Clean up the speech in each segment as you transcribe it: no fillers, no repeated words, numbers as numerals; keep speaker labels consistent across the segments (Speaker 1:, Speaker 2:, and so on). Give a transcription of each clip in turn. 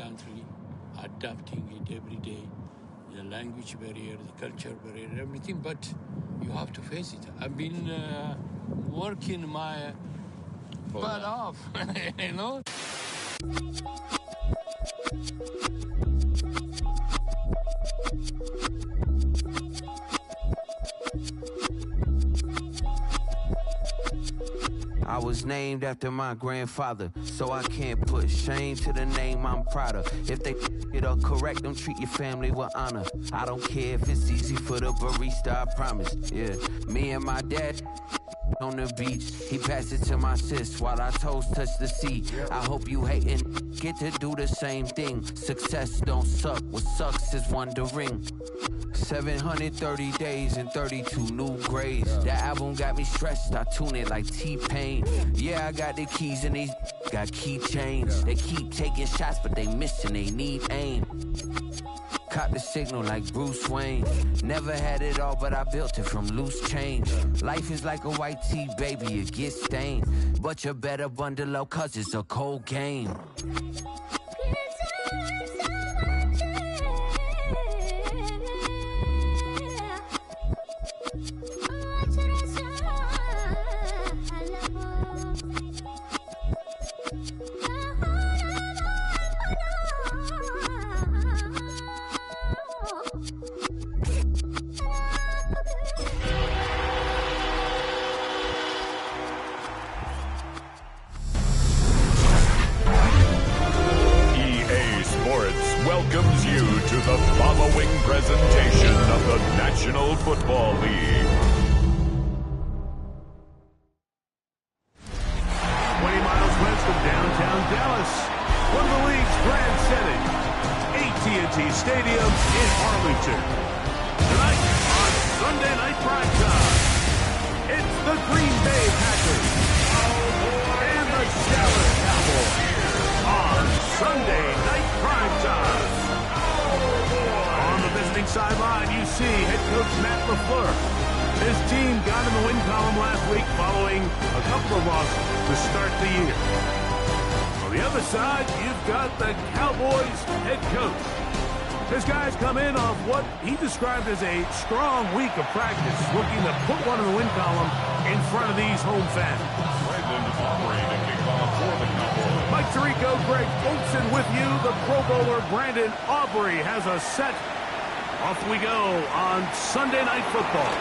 Speaker 1: country, adapting it every day. The language barrier, the culture barrier, everything, but you have to face it. I've been working my butt off, you know?
Speaker 2: I was named after my grandfather, so I can't put shame to the name I'm proud of. If they it up correct, don't treat your family with honor. I don't care if it's easy for the barista, I promise. Yeah, me and my dad on the beach, he passed it to my sis while our toes touch the sea. I hope you hatin' get to do the same thing. Success don't suck, what sucks is wondering. 730 days and 32 new grades. That album got me stressed, I tune it like T-Pain. Yeah, I got the keys and these got keychains. They keep taking shots, but they missing, they need aim. Caught the signal like Bruce Wayne. Never had it all, but I built it from loose change. Life is like a white tee, baby, it gets stained. But you better bundle up, cause it's a cold game.
Speaker 3: Welcomes you to the following presentation of the National Football League.
Speaker 4: 20 miles west of downtown Dallas, one of the league's grand setting, AT&T Stadium in Arlington. Tonight on Sunday Night Prime Time, it's the Green Bay Packers and the Dallas Cowboys on Sunday Night Prime Time. On the visiting sideline, you see head coach Matt LaFleur. His team got in the win column last week following a couple of losses to start the year. On the other side, you've got the Cowboys head coach. His guys come in off what he described as a strong week of practice, looking to put one in the win column in front of these home fans. Mike Tirico, Greg Olson with you. The Pro Bowler Brandon Aubrey has a set. Off we go on Sunday Night Football.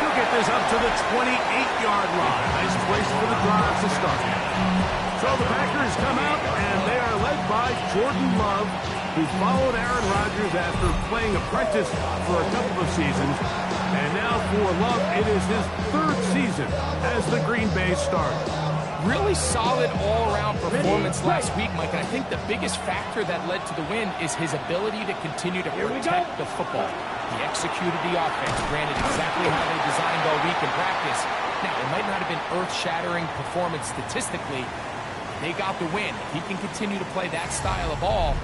Speaker 4: He'll get this up to the 28-yard line. Nice place for the drive to start. So the Packers come out, and they are led by Jordan Love, who followed Aaron Rodgers after playing apprentice for a couple of seasons. And now for Love, it is his third season as the Green Bay starter.
Speaker 5: Really solid all-around performance last week, Mike, and I think the biggest factor that led to the win is his ability to continue to protect the football. He executed the offense, granted exactly how they designed all week in practice. Now, it might not have been earth-shattering performance statistically. They got the win. If he can continue to play that style of ball,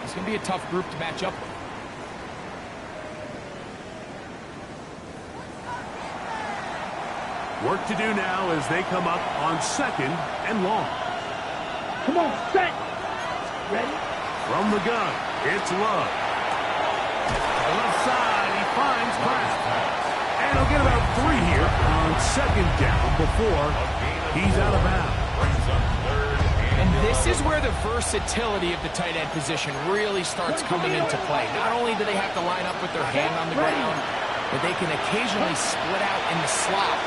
Speaker 5: it's going to be a tough group to match up with.
Speaker 4: Work to do now as they come up on second and long.
Speaker 6: Come on, set. Ready?
Speaker 4: From the gun, it's Love. The left side, he finds Brown. And he'll get about 3 here on second down before he's out of bounds.
Speaker 5: And this is where the versatility of the tight end position really starts coming into play. Not only do they have to line up with their hand on the ground, but they can occasionally split out in the slot.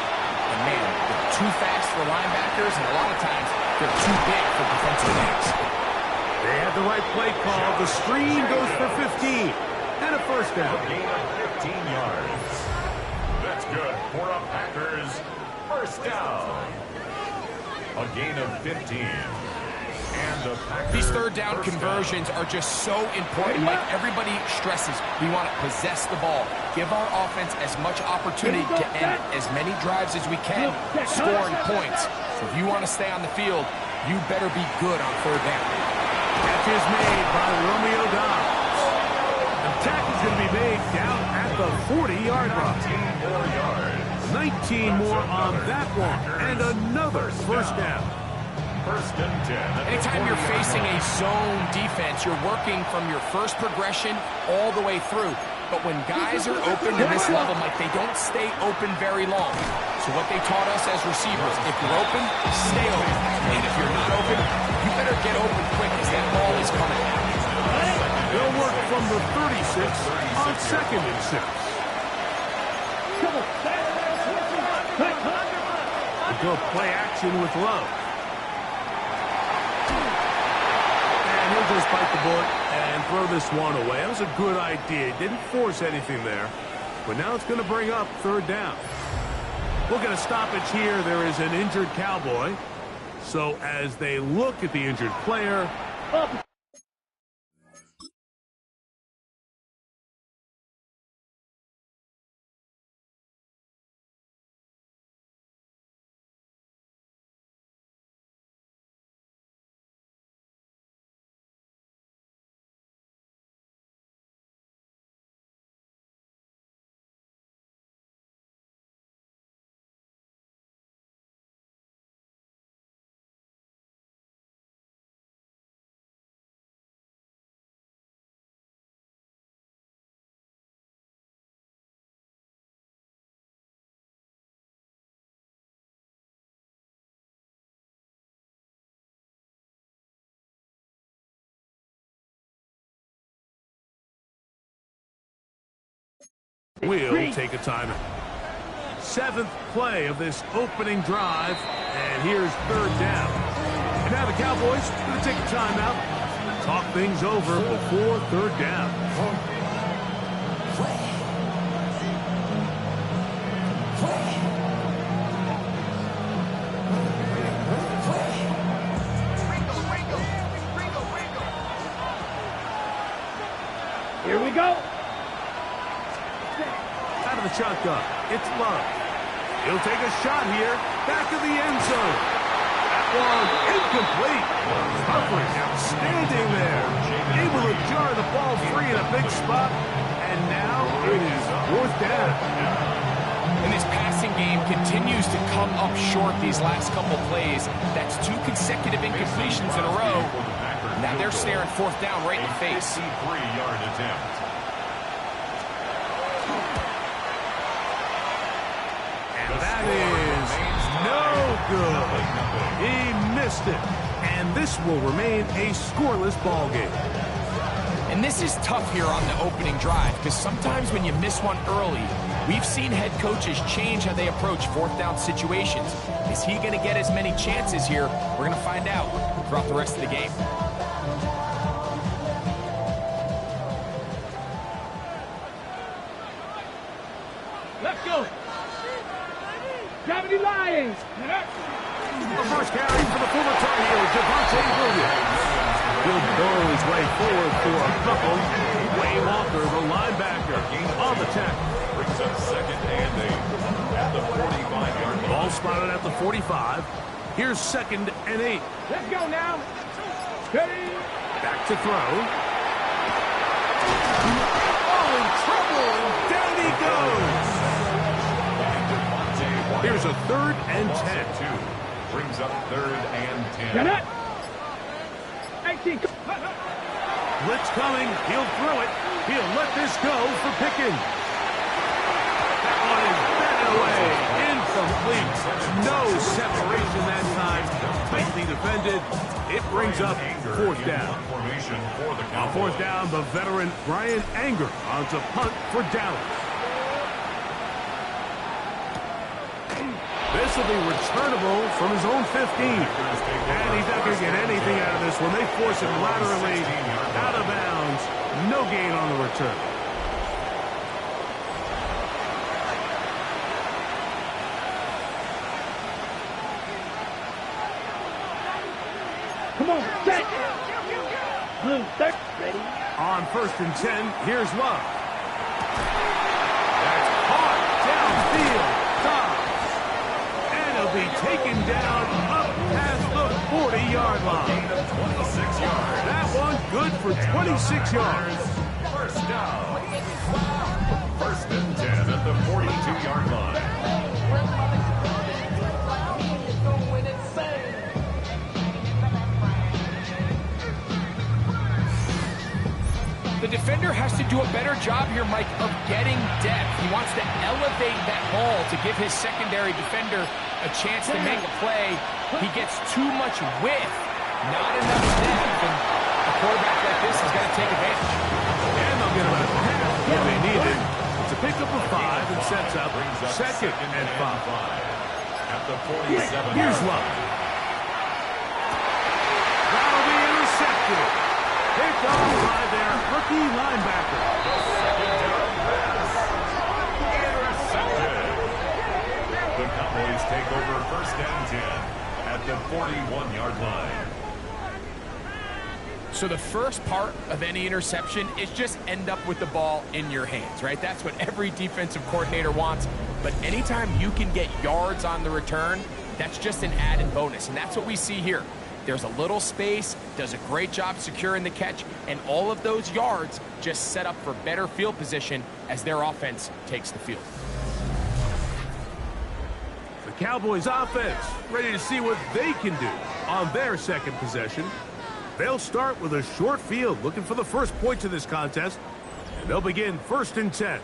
Speaker 5: And man, they're too fast for linebackers, and a lot of times they're too big for defensive backs.
Speaker 4: They had the right play call. The screen goes for 15. And a first down.
Speaker 3: Gain of 15 yards. That's good for a Packers first down. A gain of 15. And the Packers
Speaker 5: These third down conversions are just so important. Like everybody stresses, we want to possess the ball. Give our offense as much opportunity to end as many drives as we can, scoring points. So if you want to stay on the field, you better be good on third down.
Speaker 4: Catch is made by Romeo Dobbs. The tackle is going to be made down at the 40-yard line.
Speaker 3: 19 more yards.
Speaker 4: 19 more on that one. And another first down.
Speaker 3: First and 10.
Speaker 5: Anytime you're facing a zone defense, you're working from your first progression all the way through. But when guys are open to this level, Mike, they don't stay open very long. So what they taught us as receivers, if you're open, stay open. And if you're not open, you better get open quick as that ball is coming.
Speaker 4: They'll work from the 36 on second and 6. We'll go play action with Love. And he'll just bite the bullet and throw this one away. That was a good idea. Didn't force anything there. But now it's going to bring up third down. We'll get a stoppage here. There is an injured Cowboy. So as they look at the injured player, we'll take a timeout. 7th play of this opening drive, and here's third down. And now the Cowboys are going to take a timeout, talk things over before third down.
Speaker 6: Here we go.
Speaker 4: Out of the shotgun, it's Love. He'll take a shot here, back of the end zone. That one incomplete. Coverage outstanding there. Able to jar the ball free in a big spot, and now it is fourth down.
Speaker 5: And this passing game continues to come up short these last couple plays. That's 2 consecutive incompletions in a row. Now they're staring fourth down right in the face.
Speaker 3: 53-yard attempt.
Speaker 4: And that is no good. He missed it. And this will remain a scoreless ball game.
Speaker 5: And this is tough here on the opening drive because sometimes when you miss one early, we've seen head coaches change how they approach fourth down situations. Is he going to get as many chances here? We're going to find out throughout the rest of the game.
Speaker 6: Let's go. Gravity Lions.
Speaker 4: The first carry for the former Tar Heel, Javonte Williams. He'll burrow his way forward for a couple. Wayne Walker, the linebacker, on the tackle.
Speaker 3: Brings up second and 8 at the 45-yard line.
Speaker 4: Ball spotted at the 45. Here's second and 8.
Speaker 6: Let's go now. Ready.
Speaker 4: Back to throw. Oh, in trouble. Down he goes. Here's a third and 10.
Speaker 3: Brings up third and 10.
Speaker 6: Get it. 18.
Speaker 4: Blitz coming. He'll throw it. He'll let this go for Pickens. That one is batted away. Incomplete. No separation that time. Tightly defended. It brings up fourth down. On fourth down, the veteran Brian Anger on to punt for Dallas. This will be returnable from his own 15. And he's not going to get anything out of this one. They force him laterally out of bounds. No gain on the return.
Speaker 6: Come on, set. Blue, set. Ready.
Speaker 4: On first and 10, here's Love. That's caught downfield. Be taken down up past the 40-yard line.
Speaker 3: 26 yards.
Speaker 4: That one good for 26 yards.
Speaker 3: First down. First and 10 at the 42-yard line.
Speaker 5: The defender has to do a better job here, Mike, of getting depth. He wants to elevate that ball to give his secondary defender a chance to make a play. He gets too much width, not enough depth, and a quarterback like this is going to take advantage.
Speaker 4: And they'll get about half where they need it. It's a pickup of 5 and sets up second and 5.
Speaker 3: At the 47.
Speaker 4: Here's Love. That'll be intercepted. Picked off by their rookie linebacker.
Speaker 3: The second down pass. Intercepted. The Cowboys take over first and 10 at the 41-yard line.
Speaker 5: So the first part of any interception is just end up with the ball in your hands, right? That's what every defensive coordinator wants. But anytime you can get yards on the return, that's just an added bonus. And that's what we see here. There's a little space, does a great job securing the catch, and all of those yards just set up for better field position as their offense takes the field.
Speaker 4: The Cowboys offense ready to see what they can do on their second possession. They'll start with a short field, looking for the first points of this contest. And they'll begin first and 10.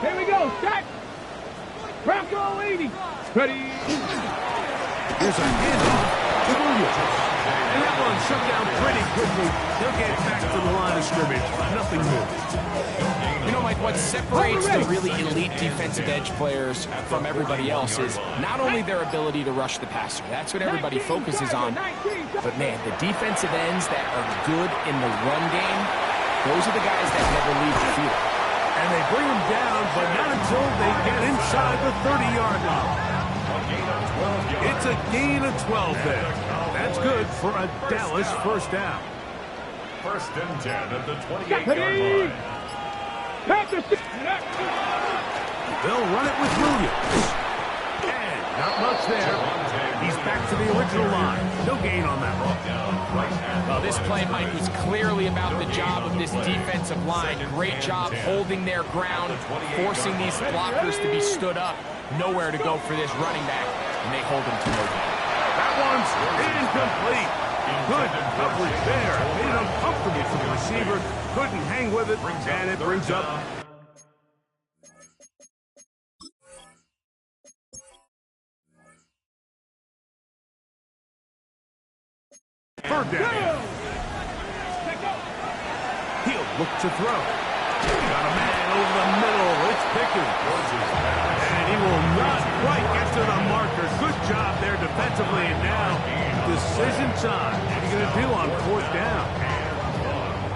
Speaker 6: Here we go, set. Bronco 80. Ready.
Speaker 4: Here's a handoff to Williams. And that one shut down pretty quickly. He'll get back to the line of scrimmage. Nothing new.
Speaker 5: You know, Mike, what separates the really elite defensive edge players from everybody else is not only their ability to rush the passer. That's what everybody focuses on. But, man, the defensive ends that are good in the run game, those are the guys that never leave the field.
Speaker 4: And they bring him down, but not until they get inside the 30-yard line. It's a gain of 12 there. That's good for a Dallas first down.
Speaker 3: First and 10 at the 28-yard line.
Speaker 4: They'll run it with Williams. And not much there. He's back to the original line. No gain on that one.
Speaker 5: Well, this play, Mike, was clearly about the job of this defensive line. Great job holding their ground, forcing these blockers to be stood up. Nowhere to go for this running back, and they hold him to no gain.
Speaker 4: That one's incomplete. Good coverage there. Made it uncomfortable for the receiver. Couldn't hang with it, and it brings up third down. He'll look to throw. Got a man over the middle. It's Pickens. And he will not quite get to the marker. Good job there defensively. And now, decision time. What are you going to do on fourth down?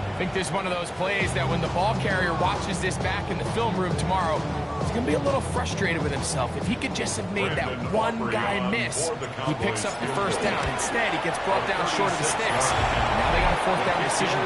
Speaker 5: I think this is one of those plays that when the ball carrier watches this back in the film room tomorrow, he's going to be a little frustrated with himself. If he could just have made that one guy miss, he picks up the first down. Instead, he gets brought down short of the sticks. Now they got a fourth down decision.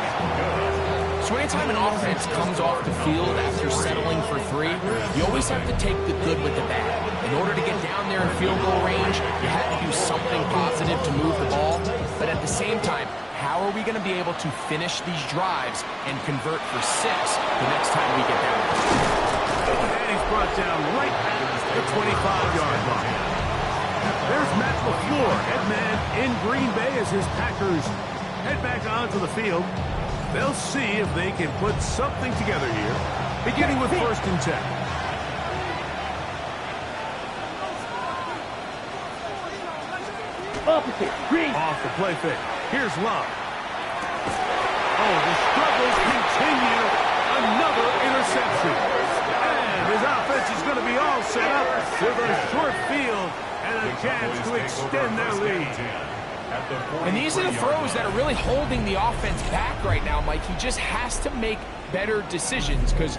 Speaker 5: So anytime an offense comes off the field after settling for 3, you always have to take the good with the bad. In order to get down there in field goal range, you have to do something positive to move the ball. But at the same time, how are we going to be able to finish these drives and convert for 6 the next time we get down there?
Speaker 4: And he's brought down right at the 25-yard line. There's Matt LaFleur, head man in Green Bay as his Packers head back onto the field. They'll see if they can put something together here, beginning with first and 10.
Speaker 6: Opposite. Green.
Speaker 4: Off the play fake. Here's Love. Oh, the struggles continue. Another interception. And his offense is going to be all set up with a short field and a chance to extend their lead.
Speaker 5: And these are the throws that are really holding the offense back right now, Mike. He just has to make better decisions because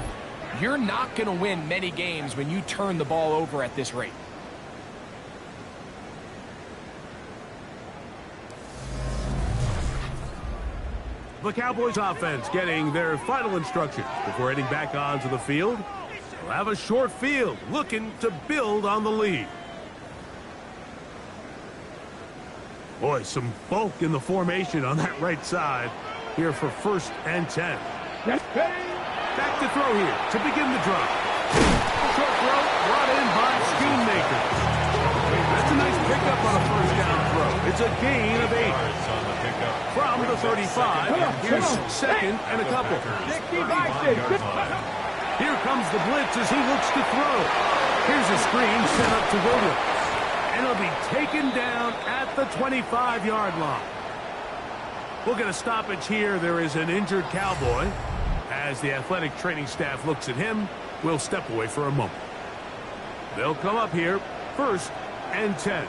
Speaker 5: you're not going to win many games when you turn the ball over at this rate.
Speaker 4: The Cowboys offense getting their final instructions before heading back onto the field. They'll have a short field looking to build on the lead. Boy, some bulk in the formation on that right side here for first and 10. Back to throw here to begin the drive. Short throw brought in by Schoonmaker. That's a nice pickup on a first down throw. It's a gain of 8. From the 35, here's second and a couple. Here comes the blitz as he looks to throw. Here's a screen set up to Williams. And he'll be taken down at the 25-yard line. We'll get a stoppage here. There is an injured Cowboy. As the athletic training staff looks at him, we'll step away for a moment. They'll come up here, 1st and 10.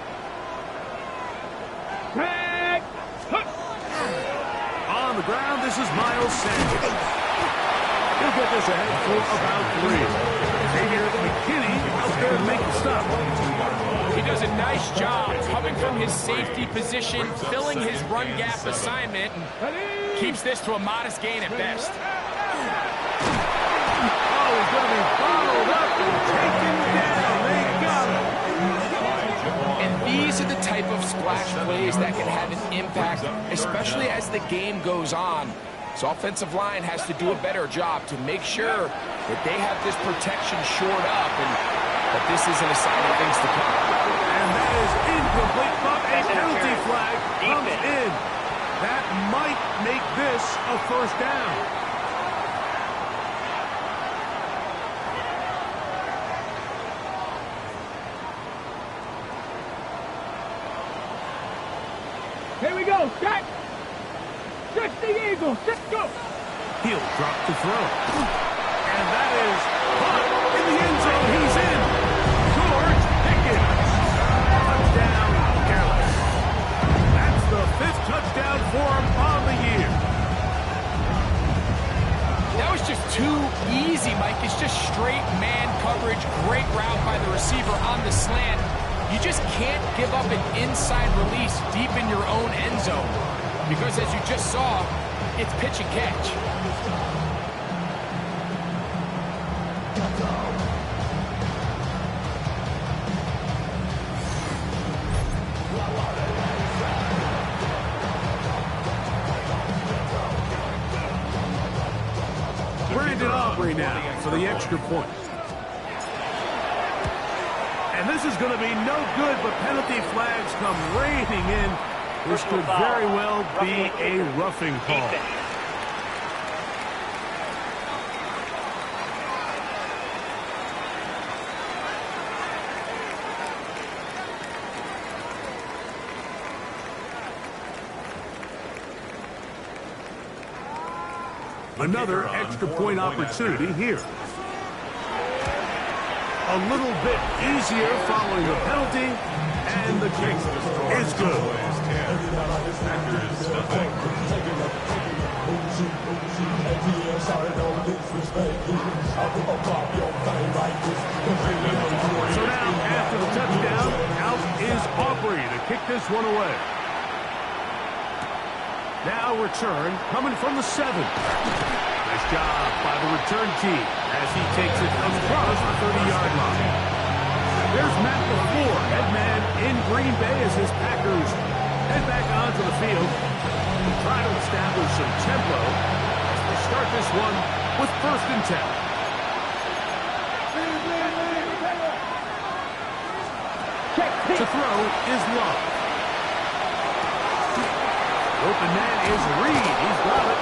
Speaker 4: On the ground, this is Miles Sanders. He'll get this ahead for about 3. Xavier McKinney out there to make the stop.
Speaker 5: He does a nice job coming from his safety position, filling his run gap assignment, and keeps this to a modest gain at best.
Speaker 4: Oh, he's going to be followed up and taken down. They got him.
Speaker 5: And these are the type of splash plays that can have an impact, especially as the game goes on. So offensive line has to do a better job to make sure that they have this protection shored up and that this isn't a sign of things to come.
Speaker 4: And that is incomplete, but a penalty flag comes in. That might make this a 1st down.
Speaker 6: Here we go, Jack. Stretch the eagle. Let's go.
Speaker 4: He'll drop to throw. And that is caught in the end zone. He's in. George Pickens. Touchdown, careless. That's the 5th touchdown for him on the year.
Speaker 5: That was just too easy, Mike. It's just straight man coverage. Great route by the receiver on the slant. You just can't give up an inside release deep in your own end zone. Because as you just saw, it's pitch and catch.
Speaker 4: Brandon Aubrey now for the extra point. And this is going to be no good, but penalty flags come raining in. This could very well be a roughing call. Another extra point opportunity here. A little bit easier following the penalty, and the kick is good. So now, after the touchdown, out is Aubrey to kick this one away. Now return, coming from the 7. Nice job by the return team as he takes it across the 30-yard line. There's Matt LaFleur, head man in Green Bay as his Packers head back onto the field to try to establish some tempo as they start this one with 1st and 10. To throw is Love. Open man is Reed. He's got it.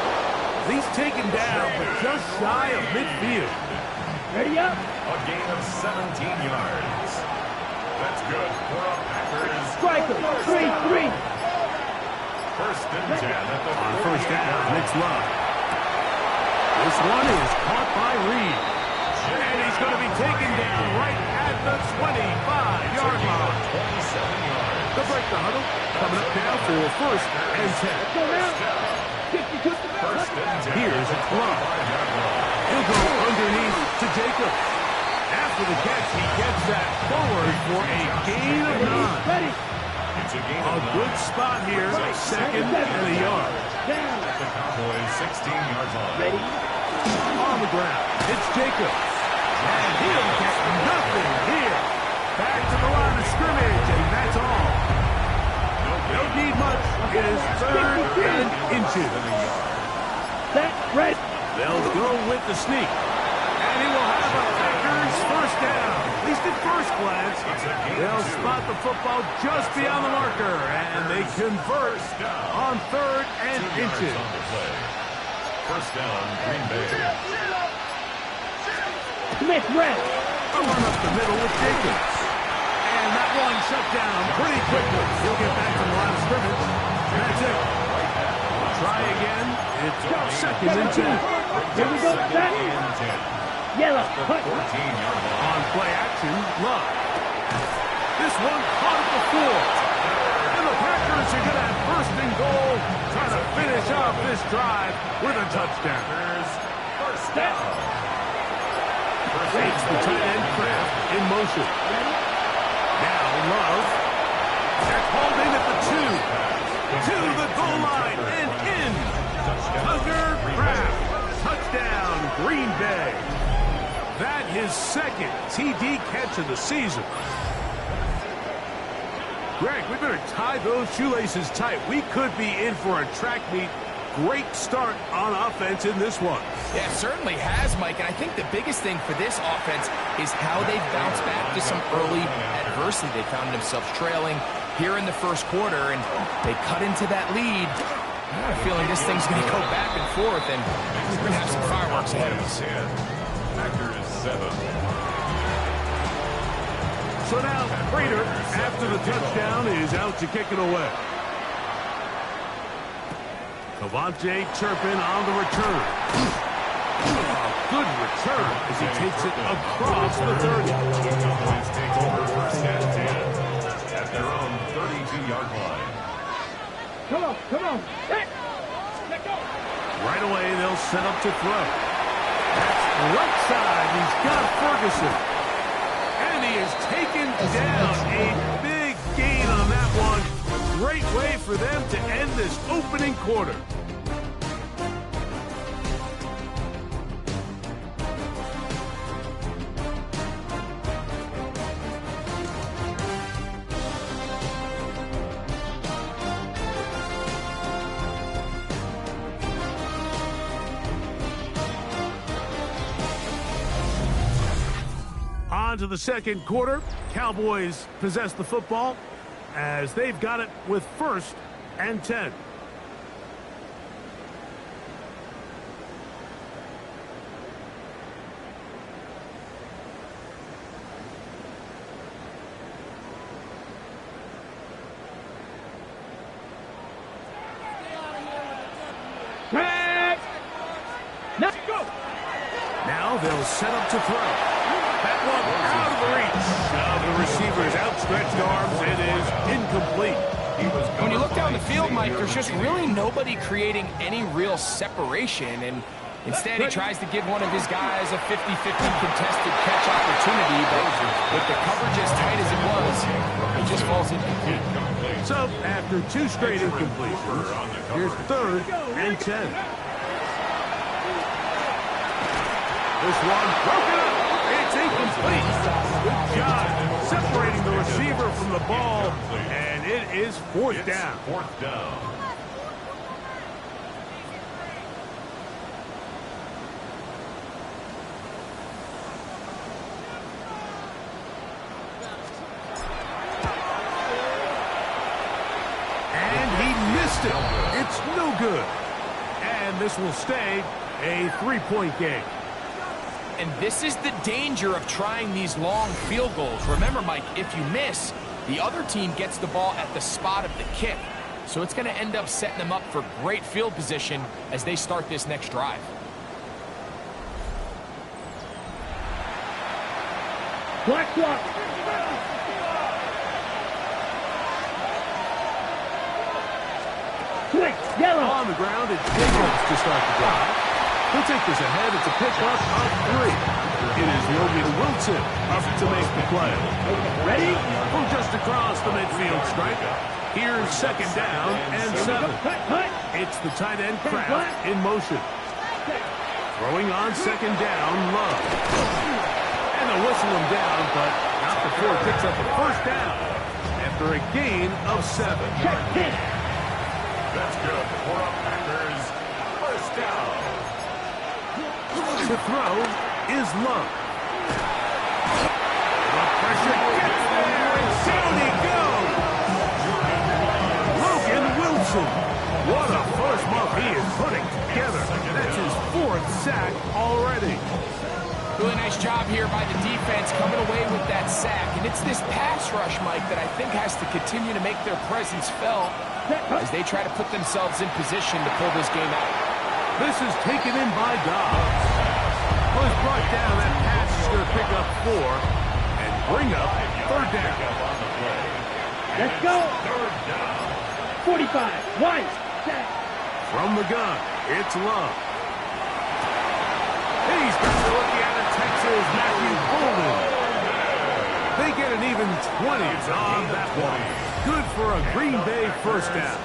Speaker 4: He's taken down, but just shy of midfield.
Speaker 6: Ready up.
Speaker 3: A gain of 17 yards. That's good for a Packers.
Speaker 6: Striker. 3-3.
Speaker 3: 1st and 10 at the
Speaker 4: On 1st down, it's Love. This one is caught by Reed. And he's going to be taken down right at the 25-yard line.
Speaker 3: 27 yards.
Speaker 4: They'll break the huddle. Coming up now for 1st and 10.
Speaker 6: Go now. 50 to the
Speaker 3: First and 10.
Speaker 4: Here's Love. He'll go underneath to Jacobs. After the catch, he gets that forward for a gain of 9.
Speaker 6: Ready.
Speaker 3: It's a gain
Speaker 4: A
Speaker 3: of 9.
Speaker 4: good spot here, 2nd and a yard.
Speaker 6: Down.
Speaker 3: The Cowboys 16 yards on.
Speaker 6: Ready.
Speaker 4: On the ground, it's Jacobs. And he'll get nothing here. Back to the line of scrimmage, and that's all. Don't need much. It is 3rd and inches.
Speaker 6: Set. Ready.
Speaker 4: They'll go with the sneak. And he will have a Packers 1st down. At least at first glance, they'll spot the football just beyond the marker, and they convert on 3rd and inches.
Speaker 3: First down, Green Bay.
Speaker 6: Smith, red.
Speaker 4: A run up the middle with Jacobs. And that one shut down pretty quickly. He'll get back to the line of scrimmage. That's it. Try again. It's 2nd and 10.
Speaker 6: Here we go, set. Yellow, cut.
Speaker 4: On play action, Love. This one caught at the 4. And the Packers are going to have 1st and goal, trying to finish off this drive with a touchdown.
Speaker 3: First down.
Speaker 4: It's the tight end Kraft in motion. Now Love. They're called in at the 2. To the goal line and in. Tucker Kraft. Touchdown, Green Bay. That his 2nd TD catch of the season. Greg, we better tie those shoelaces tight. We could be in for a track meet. Great start on offense in this one.
Speaker 5: Yeah, it certainly has, Mike. And I think the biggest thing for this offense is how they've bounced back to some early adversity. They found themselves trailing here in the 1st quarter, and they cut into that lead. I have a feeling this thing's going to go back and forth, and we're going to have some fireworks ahead of us.
Speaker 3: Packers 7.
Speaker 4: So now, Prater, after the touchdown, is out to kick it away. Cavante Turpin on the return. Good return as he takes it across the 30.
Speaker 3: Cowboys take over 1st and 10 at their own 32-yard line.
Speaker 6: Come on. Set. Let go.
Speaker 4: Right away, they'll set up to throw. That's right side. He's got Ferguson. And he is taken down. A big gain on that one. Great way for them to end this opening quarter. On to the 2nd quarter. Cowboys possess the football as they've got it with 1st and 10.
Speaker 6: Back. Let's go.
Speaker 4: Now they'll set up to throw. That one out of the reach of the receiver's outstretched arms. It is incomplete.
Speaker 5: When you look down the field, Mike, there's just really nobody creating any real separation, and instead he tries to give one of his guys a 50-50 contested catch opportunity, but with the coverage as tight as it was, he just falls incomplete.
Speaker 4: So after 2 straight incompletions, here's 3rd and 10. This one broken up. It's incomplete. Good job separating the receiver from the ball, and it is 4th down.
Speaker 3: 4th down.
Speaker 4: And he missed it. It's no good. And this will stay a 3-point game.
Speaker 5: And this is the danger of trying these long field goals. Remember, Mike, if you miss, the other team gets the ball at the spot of the kick. So it's going to end up setting them up for great field position as they start this next drive.
Speaker 6: Black clock. Switch. Yellow.
Speaker 4: On the ground, it's Jacobs to start the drive. He'll take this ahead. It's a pickup of 3. It is Logan Wilson up to make the play.
Speaker 6: Ready?
Speaker 4: From just across the midfield stripe. Here's 2nd down and 7. It's the tight end Kraft in motion. Throwing on 2nd down, Love. And they'll whistle him down, but not before it picks up a 1st down after a gain of 7.
Speaker 3: That's good for a Packers 1st down.
Speaker 4: To throw is Love. pressure. Gets there, and down he goes. Logan Wilson. What a first month he is putting together. That's his 4th sack already.
Speaker 5: Really nice job here by the defense coming away with that sack. And it's this pass rush, Mike, that I think has to continue to make their presence felt as they try to put themselves in position to pull this game out.
Speaker 4: This is taken in by Dobbs. Was brought down. That pass is going to pick up 4 and bring up 3rd down.
Speaker 6: Let's go. 45. One.
Speaker 4: From the gun, it's Love. He's got the rookie out of Texas, Matthew Golden. They get an even 20 on that one. Good for a Green Bay first down.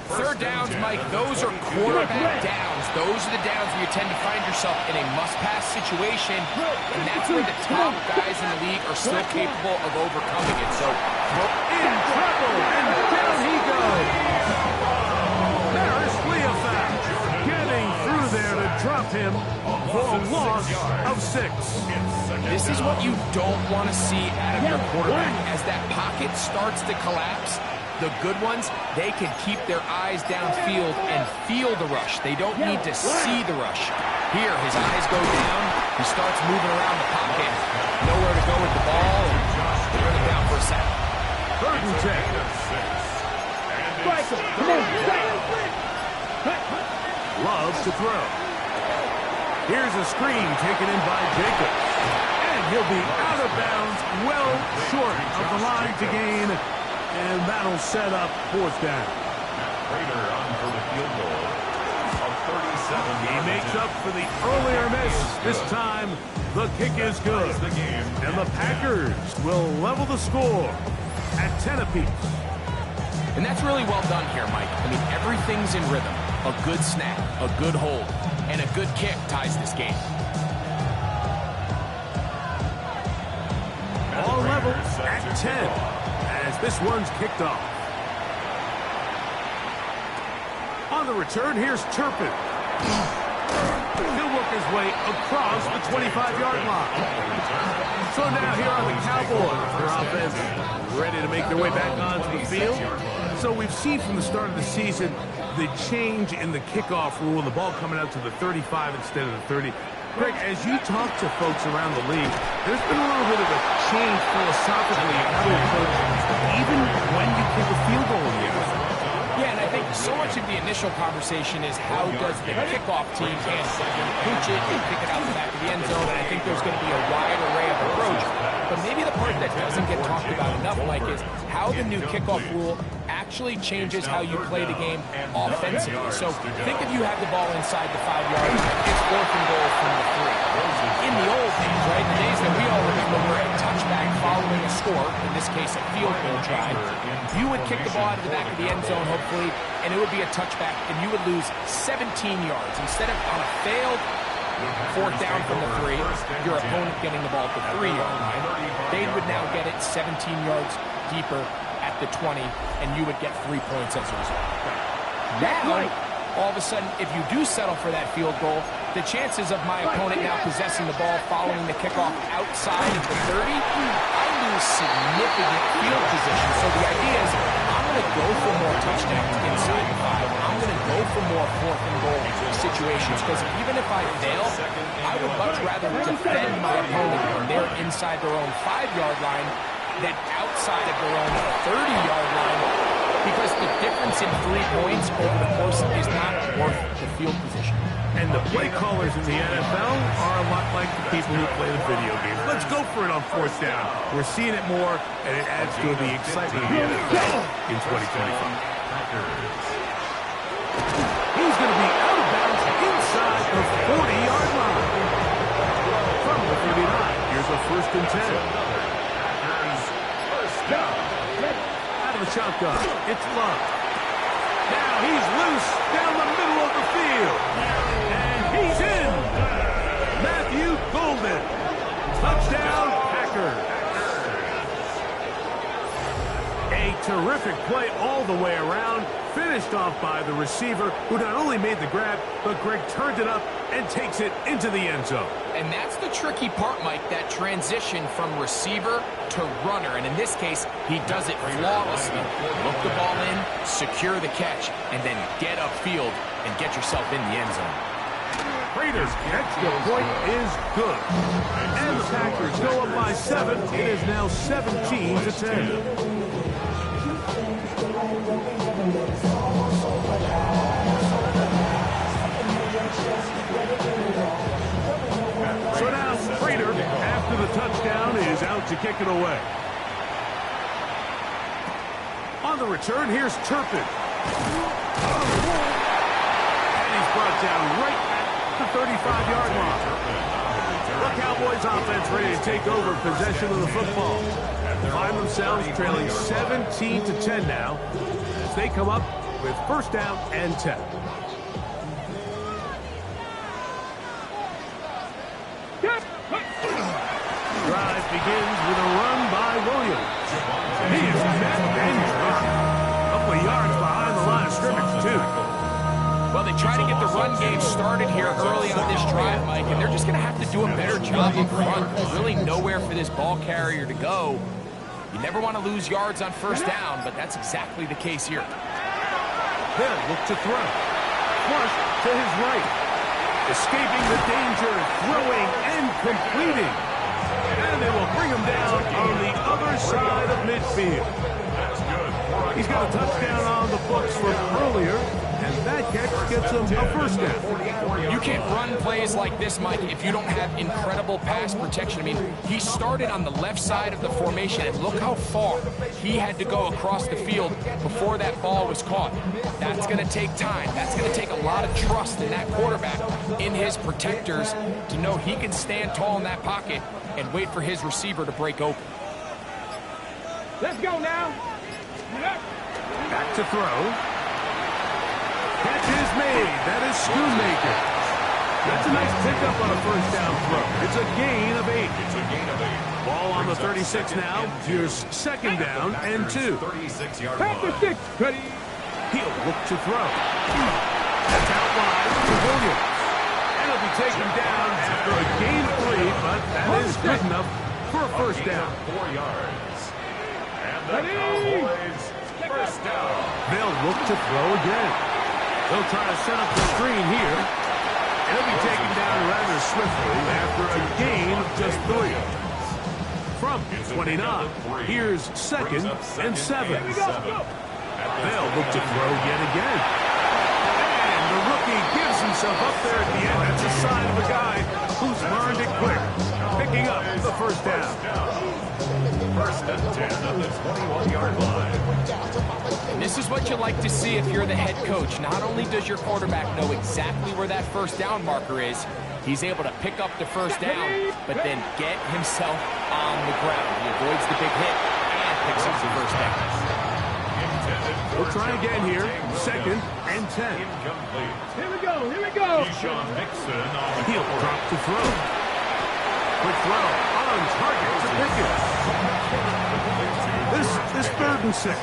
Speaker 5: Third downs, Mike, those are quarterback downs. Those are the downs where you tend to find yourself in a must-pass situation, and that's where the top guys in the league are still capable of overcoming it. So,
Speaker 4: in trouble, and down he goes. Harris Leofat getting through there to drop him for a loss of 6.
Speaker 5: This is what you don't want to see out of your quarterback. As that pocket starts to collapse, the good ones, they can keep their eyes downfield and feel the rush. They don't need to see the rush. Here, his eyes go down. He starts moving around the pocket. Nowhere to go with the ball, and they bring him down for a sack.
Speaker 4: 3rd and 10. Love to throw. Here's a screen taken in by Jacobs. And he'll be out of bounds, well short of the line to gain. And that'll set up 4th down.
Speaker 3: Prater on for the field goal of 37.
Speaker 4: He makes up for the earlier miss. This time, the kick is good. And the Packers will level the score at 10 apiece.
Speaker 5: And that's really well done here, Mike. I mean, everything's in rhythm. A good snap, a good hold, and a good kick ties this game.
Speaker 4: All level at 10. As this one's kicked off. On the return, here's Turpin. He'll work his way across the 25-yard line. So now here are the Cowboys. Their offense ready to make their way back onto the field. So we've seen from the start of the season the change in the kickoff rule and the ball coming out to the 35 instead of the 30. Greg, as you talk to folks around the league, there's been a little bit of a change philosophically in how they approach even when you kick a field goal in the end.
Speaker 5: Yeah, and I think so much of the initial conversation is how does the kickoff team handle it? You punch it, you kick it out the back of the end zone, and I think there's going to be a wide array of approach. But maybe the part that doesn't get talked about enough, Mike, is how the new kickoff rule actually changes how you play the game offensively. So think if you have the ball inside the 5 yards, it's 4th and goal from the 3. In the old days, right, the days that we all remember were a touchback following a score, in this case a field goal try, you would kick the ball out of the back of the end zone, hopefully, and it would be a touchback, and you would lose 17 yards. Instead of on a failed 4th down from the 3, your opponent getting the ball at the 3-yard line, they would now get it 17 yards deeper at the 20, and you would get 3 points as a result. Now, all of a sudden, if you do settle for that field goal, the chances of my opponent now possessing the ball following the kickoff outside of the 30, I lose significant field position. So the idea is I'm going to go for more touchdowns inside the 5. I'm going to go for more 4th and goal situations, because even if I fail, I would much rather defend my opponent when they're inside their own 5-yard line than outside of their own 30-yard line, because the difference in 3 points over the course is not worth the field position.
Speaker 4: And the play callers in the NFL are a lot like the people who play the video games. Let's go for it on 4th down. We're seeing it more, and it adds to the excitement of the NFL in 2025. He's going to be out of bounds inside the 40-yard line. From the 39, here's a 1st and 10. Out of the shotgun, it's Love. Now he's loose down the middle of the field. And he's in. Matthew Golden. Touchdown, Packers. A terrific play all the way around. Finished off by the receiver, who not only made the grab, but Greg turned it up and takes it into the end zone.
Speaker 5: And that's the tricky part, Mike, that transition from receiver to runner. And in this case, he does it flawlessly. Look the ball in, secure the catch, and then get upfield and get yourself in the end zone.
Speaker 4: Raiders extra point is good. And the Packers go up by 7. It is now 17-10. So now Prater, after the touchdown, is out to kick it away. On the return, here's Turpin. And he's brought down right at the 35-yard line. The Cowboys offense ready to take over possession of the football. Find themselves trailing 17-10 now as they come up with first down and 10. Drive begins with a run by Williams. He is met and dropped. A couple of yards behind the line of scrimmage, too.
Speaker 5: Well, they try to get the run game started here early on this drive, Mike, and they're just going to have to do a better job up front. There's really nowhere for this ball carrier to go. You never want to lose yards on first down, but that's exactly the case here.
Speaker 4: They'll look to throw. Flush to his right. Escaping the danger, throwing and completing. And they will bring him down on the other side of midfield. He's got a touchdown on the books from earlier, and that catch gets him a first down.
Speaker 5: You can't run plays like this, Mike, if you don't have incredible pass protection. I mean, he started on the left side of the formation, and look how far he had to go across the field before that ball was caught. That's going to take time. That's going to take a lot of trust in that quarterback, in his protectors, to know he can stand tall in that pocket and wait for his receiver to break open.
Speaker 6: Let's go now.
Speaker 4: Back to throw. Catch is made. That is Schoonmaker. That's a nice pickup on a first down throw. It's a gain of 8. Ball on the 36 now. Here's second down and 2.
Speaker 3: 36-yard
Speaker 6: Back to
Speaker 3: line.
Speaker 6: 6, Cuddy.
Speaker 4: He'll look to throw. That's out wide to Williams. And he'll be taken down after a gain of 3, but that is good enough for a first down.
Speaker 3: 4 yards. And the Cowboys first down.
Speaker 4: They'll look to throw again. They'll try to set up the screen here. And he'll be taken down rather swiftly after a gain of just 3. From 29, here's second and 7. They'll look to throw yet again. And the rookie gives himself up there at the end. That's a sign of a guy who's learned it quick. Picking up the first down.
Speaker 3: First and 10 at the 21-yard line.
Speaker 5: And this is what you like to see if you're the head coach. Not only does your quarterback know exactly where that first down marker is, he's able to pick up the first down, but then get himself on the ground. He avoids the big hit and picks up the first down.
Speaker 4: We'll try again here. Second and 10.
Speaker 3: Incomplete.
Speaker 6: Here we go. Here we go.
Speaker 3: Sean Mixon on the
Speaker 4: He'll drop to throw. Quick throw on target to Pickens. This is third and 6.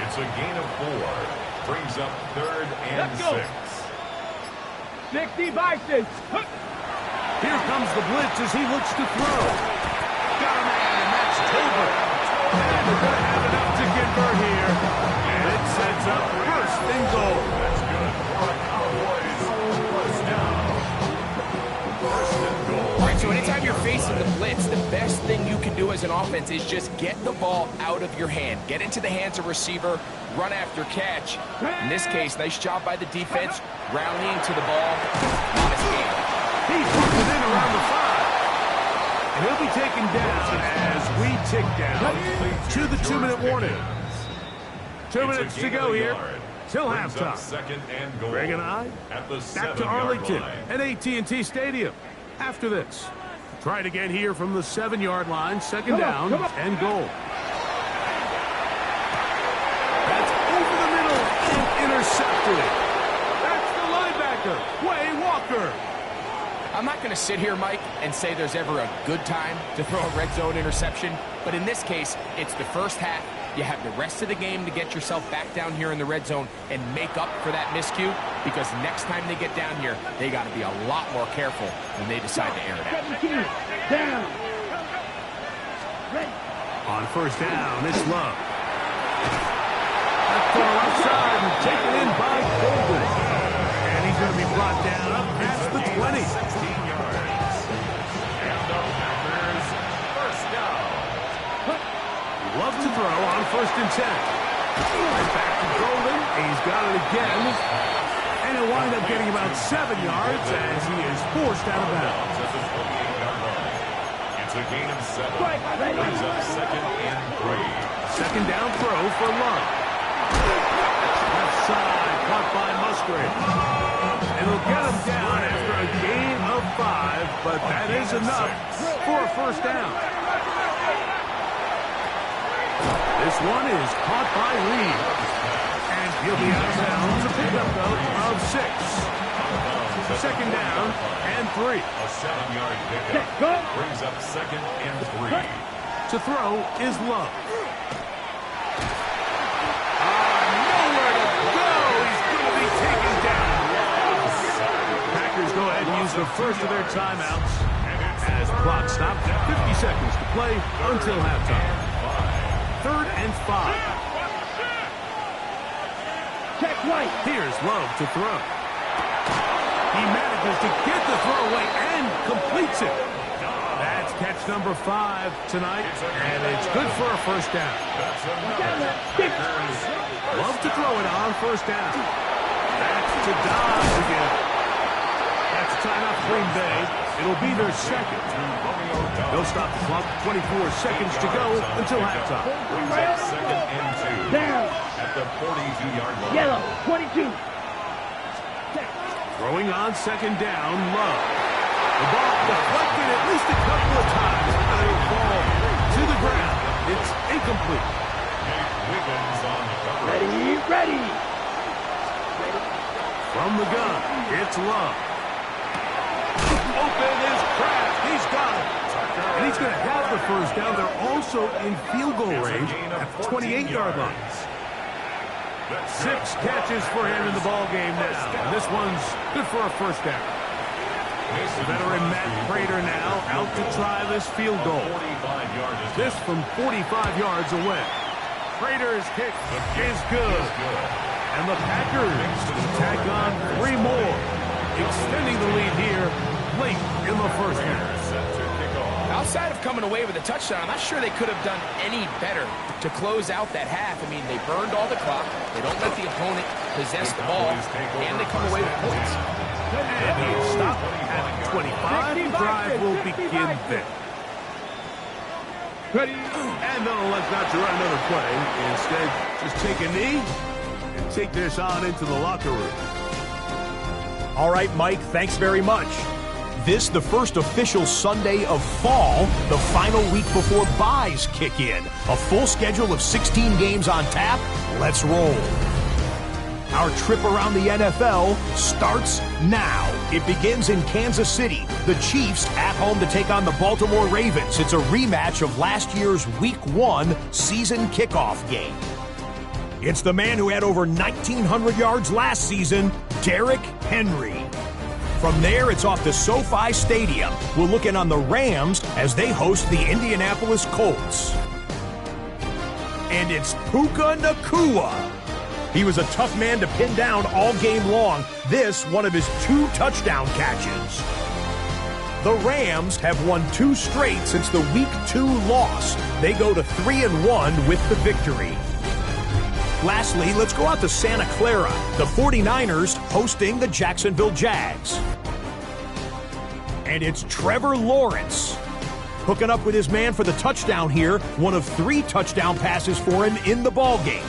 Speaker 3: It's a gain of 4. Brings up third and
Speaker 6: Let's go.
Speaker 3: 6.
Speaker 6: 60 Bison.
Speaker 4: Here comes the blitz as he looks to throw. Got a man, and that's Tolbert. And they're going to have enough to convert here. And it sets up first and goal.
Speaker 3: That's good for the Cowboys. First down. First and goal.
Speaker 5: All right, so anytime you're facing the blitz, the best thing you can do as an offense is just get the ball out of your hand. Get into the hands of receiver, run after catch. In this case, nice job by the defense, rallying to the ball. Modest game.
Speaker 4: He's working in around the 5. And he'll be taken down as we tick down to the 2-minute warning. 2 minutes to go here till halftime.
Speaker 3: Second and goal.
Speaker 4: Greg and I
Speaker 3: at the
Speaker 4: back to
Speaker 3: 7-yard
Speaker 4: Arlington
Speaker 3: line.
Speaker 4: at AT&T Stadium. After this, try it again here from the 7-yard line. Second down and goal. That's over the middle and intercepted. That's the linebacker, Quay Walker.
Speaker 5: I'm not going to sit here, Mike, and say there's ever a good time to throw a red zone interception. But in this case, it's the first half. You have the rest of the game to get yourself back down here in the red zone and make up for that miscue, because next time they get down here, they got to be a lot more careful when they decide to air it out.
Speaker 6: Down.
Speaker 4: On first down, it's Love. Left to the left side and taken in by Golden. And he's going to be brought down up past the 20.
Speaker 3: 16 yards. And the Packers first down.
Speaker 4: Love to throw on first and 10. Right back to Golden. He's got it again. And he'll wind up getting about 7 yards as he is forced out of bounds.
Speaker 3: At the 28-yard line. It's a gain of 7. Brings up second and 3.
Speaker 4: Second down throw for Love. Left side, caught by Musgrave. And he'll get him down after a gain of 5, but that is enough for a first down. This one is caught by Reed. And he'll be out of bounds. A pickup, though, of 6. Second down and 3.
Speaker 3: A 7-yard pickup. Brings up second and 3.
Speaker 4: To throw is Love. Nowhere to go. He's going to be taken down. Packers go ahead and use the first of their timeouts as the clock stopped. 50 seconds to play until halftime. Third and 5.
Speaker 6: Check right.
Speaker 4: Here's Love to throw. He manages to get the throw away and completes it. That's catch number 5 tonight, and it's good for a first down. Love to throw it on first down. That's to Dobbs again. That's a timeout Green Bay. It'll be their second. They'll stop the clock. 24 seconds to go until halftime.
Speaker 3: Second and 2.
Speaker 6: Down.
Speaker 3: At the 42-yard line.
Speaker 6: Yellow. 22.
Speaker 4: Throwing on second down, Love. The ball deflected at least a couple of times. It'll fall to the ground. It's incomplete.
Speaker 3: Nate Wiggins on the cover.
Speaker 6: Ready.
Speaker 4: From the gun, it's Love. Open is Kraft. He's got it. And he's going to have the first down. They're also in field goal range at the 28-yard line. 6 catches for him in the ball game now. And this one's good for a first down. Veteran Matt Prater now out to try this field goal. This from 45 yards away. Prater's kick is good. And the Packers tack on 3 more, extending the lead here late in the first half.
Speaker 5: Outside of coming away with a touchdown, I'm not sure they could have done any better to close out that half. I mean, they burned all the clock. They don't let the opponent possess the ball, and they come away with points.
Speaker 4: And he's stopped at 25. The drive will begin there.
Speaker 6: Ready.
Speaker 4: And they'll elect not to run another play. Instead, just take a knee and take this on into the locker room.
Speaker 7: All right, Mike, thanks very much. This, the first official Sunday of fall, the final week before byes kick in. A full schedule of 16 games on tap. Let's roll. Our trip around the NFL starts now. It begins in Kansas City. The Chiefs at home to take on the Baltimore Ravens. It's a rematch of last year's Week 1 season kickoff game. It's the man who had over 1,900 yards last season, Derrick Henry. From there, it's off to SoFi Stadium. We'll look in on the Rams as they host the Indianapolis Colts. And it's Puka Nacua. He was a tough man to pin down all game long. This, one of his 2 touchdown catches. The Rams have won 2 straight since the Week 2 loss. They go to 3-1 with the victory. Lastly, let's go out to Santa Clara. The 49ers hosting the Jacksonville Jags. And it's Trevor Lawrence hooking up with his man for the touchdown here. One of 3 touchdown passes for him in the ballgame.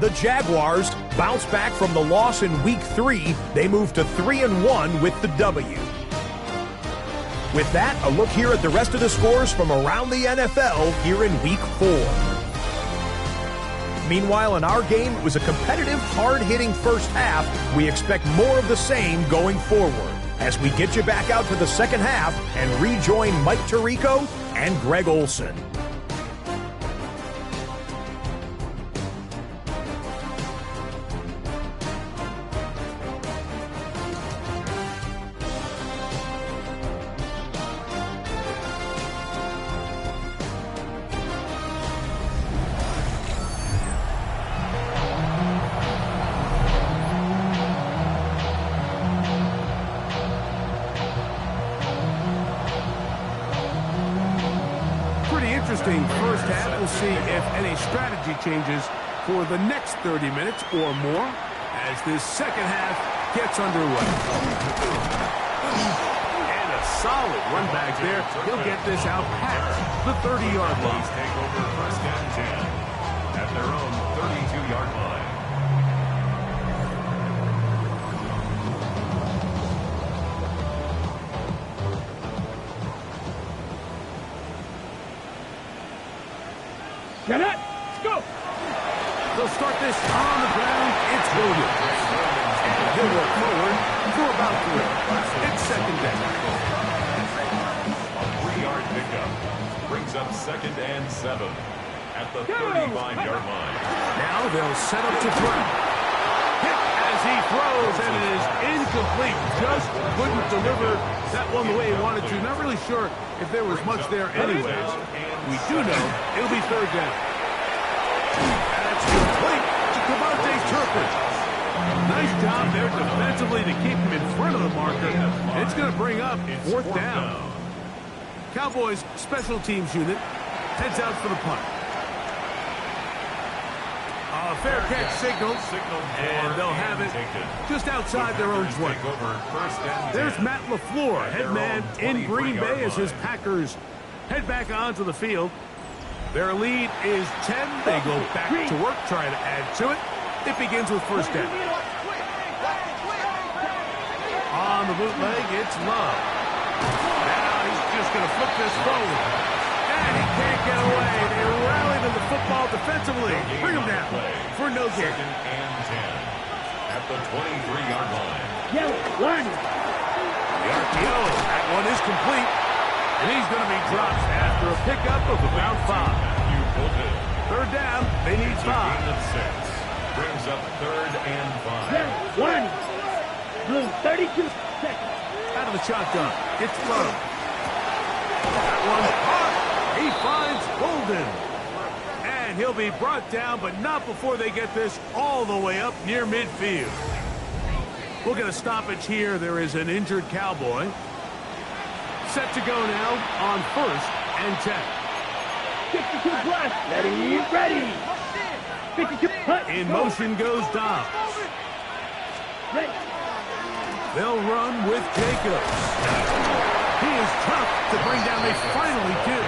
Speaker 7: The Jaguars bounce back from the loss in Week 3. They move to 3-1 with the W. With that, a look here at the rest of the scores from around the NFL here in Week 4. Meanwhile, in our game, it was a competitive, hard-hitting first half. We expect more of the same going forward as we get you back out to the second half and rejoin Mike Tirico and Greg Olson.
Speaker 4: first half. We'll see if any strategy changes for the next 30 minutes or more as this second half gets underway. And a solid run back there. He'll get this out past the 30-yard line.
Speaker 3: Take over first and 10 at their own 32-yard line.
Speaker 6: Get it! Let's go!
Speaker 4: They'll start this on the ground. It's Williams. And he'll work forward for about 3. It's second down.
Speaker 3: A 3-yard pickup brings up second and 7 at the 35-yard line.
Speaker 4: Now they'll set up to throw. Hit as he throws, and it is incomplete. Just couldn't deliver that one the way he wanted to. Not really sure if there was much there anyways. We do know it'll be third down. That's complete to Cavante Turpin. Nice job there defensively to keep him in front of the marker. It's going to bring up fourth down. Cowboys special teams unit heads out for the punt. A fair catch signal, and they'll have it just outside their own 20. There's Matt LaFleur, head man in Green Bay as his Packers head back onto the field. Their lead is 10. They go back to work, trying to add to it. It begins with first down. On the bootleg, it's Love. Now he's just going to flip this forward. And he can't get away. They rally to the football defensively. Bring him down for no gain.
Speaker 3: Second and 10 at the 23-yard line.
Speaker 6: Yeah, line.
Speaker 4: The RPO, that one is complete. And he's going to be dropped after a pickup of about 5. Third down, they need 5.
Speaker 3: Gain of 6 brings up third and 5.
Speaker 6: Yeah, one. Blue, 32 seconds.
Speaker 4: Out of the shotgun, it's Love. That one caught. He finds Golden. And he'll be brought down, but not before they get this all the way up near midfield. We'll get a stoppage here. There is an injured Cowboy. Set to go now on first and 10.
Speaker 6: 52 plus. Ready. 52 plus.
Speaker 4: In motion goes Dobbs.
Speaker 6: Ready.
Speaker 4: They'll run with Jacobs. He is tough to bring down. They finally do.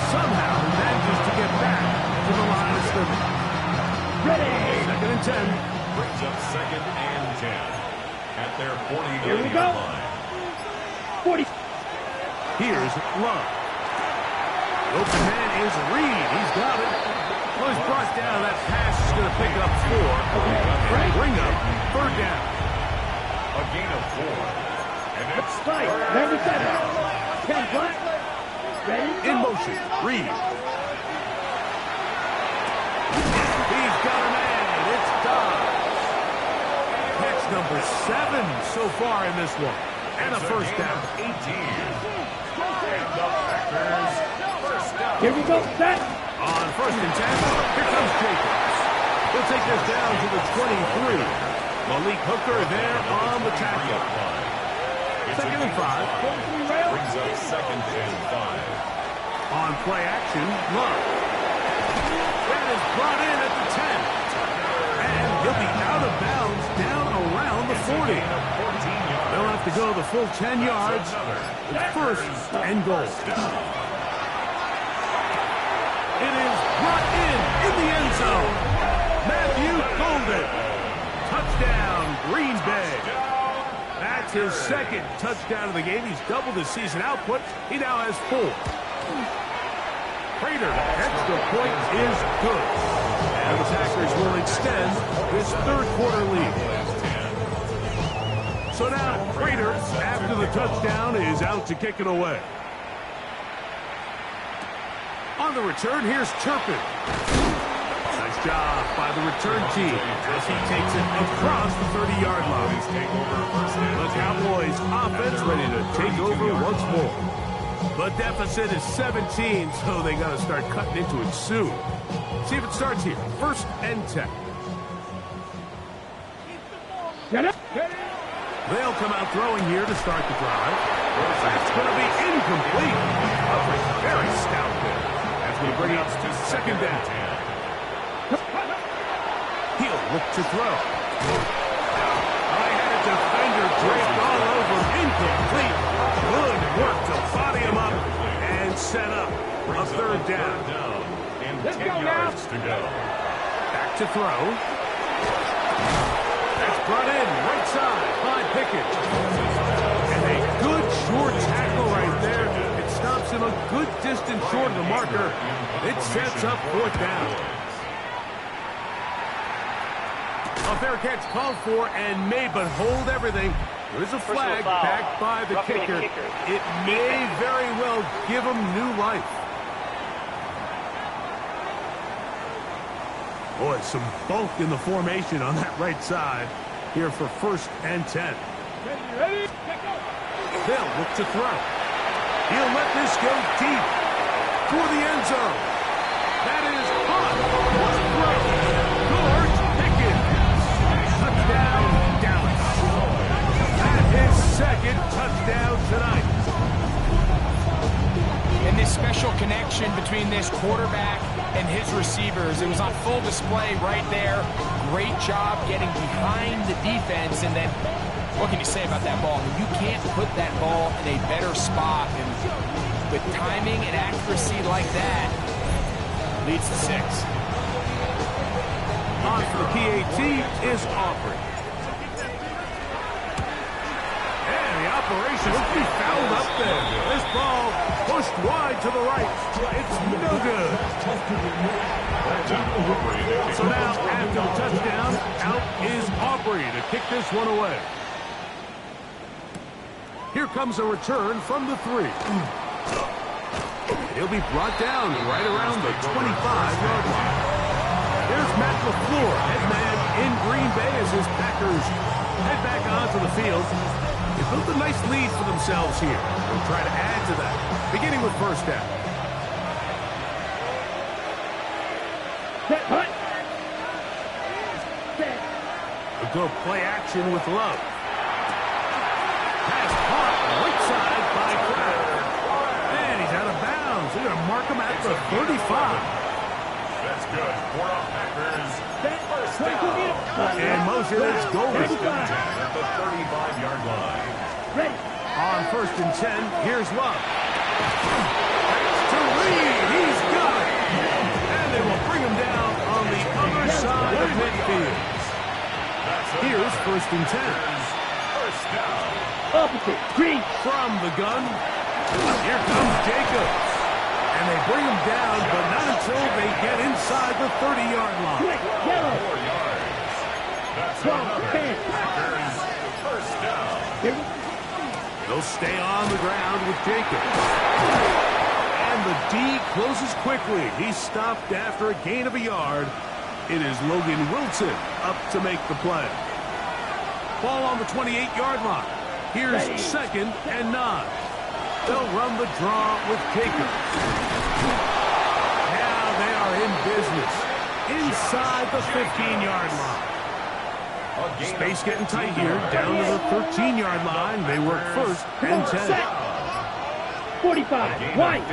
Speaker 4: Somehow he manages to get back to the line of scrimmage.
Speaker 6: Ready.
Speaker 4: Second and 10.
Speaker 3: Brings up second and 10 at their 40-yard
Speaker 6: Here we go.
Speaker 3: line.
Speaker 6: 40.
Speaker 4: Here's Love. Open man is Reed. He's got it. Well, he's brought down. That pass is going to pick up 4. And bring up third down.
Speaker 3: A gain of 4. And it's
Speaker 6: Spike. Number 7. 10 plus. Ready.
Speaker 4: In motion, Reed. He's got a man. It's Dobbs. Catch number 7 so far in this one. And a first down.
Speaker 3: 18. And the Packers first down.
Speaker 6: Here we go. Set.
Speaker 4: On first and 10, here comes Jacobs. He'll take this down to the 23. Malik Hooker there on the tackle. Second and 5.
Speaker 3: Brings up second and 5.
Speaker 4: On play action, Love. That is brought in at the 10. And he'll be out of bounds down around the 40. They'll have to go the full 10 yards. It's first and goal. It is brought in the end zone. Matthew Golden. Touchdown, Green Bay. That's his second touchdown of the game. He's doubled his season output. He now has 4. Prater, extra point is good. And the Packers will extend this third quarter lead. So now Prater, after the touchdown, is out to kick it away. On the return, here's Turpin. Nice job by the return team as he takes it across the 30-yard line. The Cowboys offense ready to take over once more. The deficit is 17, so they got to start cutting into it soon. See if it starts here. First and 10.
Speaker 6: Get up.
Speaker 4: They'll come out throwing here to start the drive. That's going to be incomplete. Very stout there as as we bring up second down. He'll look to throw. I had a defender draped all over. Incomplete. Good work to body him up and set up a third down.
Speaker 3: And 10 yards to go.
Speaker 4: Back to throw. That's brought in right side by Pickett. And a good short tackle right there. It stops him a good distance short of the marker. It sets up fourth down. A fair catch called for and made, but hold everything. There's a flag backed by the kicker. It may very well give him new life. Boy, some bulk in the formation on that right side here for 1st and 10.
Speaker 6: Ready?
Speaker 4: They'll look to throw. He'll let this go deep for the end zone. That is caught. George Pickens. Touchdown, Dallas. That is second touchdown tonight.
Speaker 5: And this special connection between this quarterback and his receivers, it was on full display right there. Great job getting behind the defense, and then what can you say about that ball? I mean, you can't put that ball in a better spot, and with timing and accuracy like that, leads to 6.
Speaker 4: On for the PAT is Aubrey. And the operation will be fouled up there. This ball pushed wide to the right. It's no good. So now, after the touchdown, out is Aubrey to kick this one away. Here comes a return from the 3. He'll be brought down right around the 25-yard line. There's Matt LaFleur, head man in Green Bay as his Packers head back onto the field. They built a nice lead for themselves here. They'll try to add to that, beginning with first down. They'll go play action with Love. Pass caught right side by Crowder. And he's out of bounds. They're going to mark him at the 35.
Speaker 3: That's good. For our Packers, first down.
Speaker 4: And motion is going.
Speaker 3: At the 35-yard line.
Speaker 4: On 1st and 10, here's Love. To Reed, he's got it. And they will bring him down on the other side of midfield. Here's 1st and 10.
Speaker 3: First down.
Speaker 6: Opposite. Green.
Speaker 4: From the gun, here comes Jacobs. And they bring him down, but not until they get inside the 30-yard line.
Speaker 3: 4 yards. That's another Packers first down.
Speaker 4: They'll stay on the ground with Jacobs. And the D closes quickly. He's stopped after a gain of a yard. It is Logan Wilson up to make the play. Ball on the 28-yard line. Here's 2nd and 9. They'll run the draw with Jacobs. Now they are in business inside the 15-yard line. Space getting tight here. Down to the 13-yard line. They work 1st and 10.
Speaker 6: 45. White.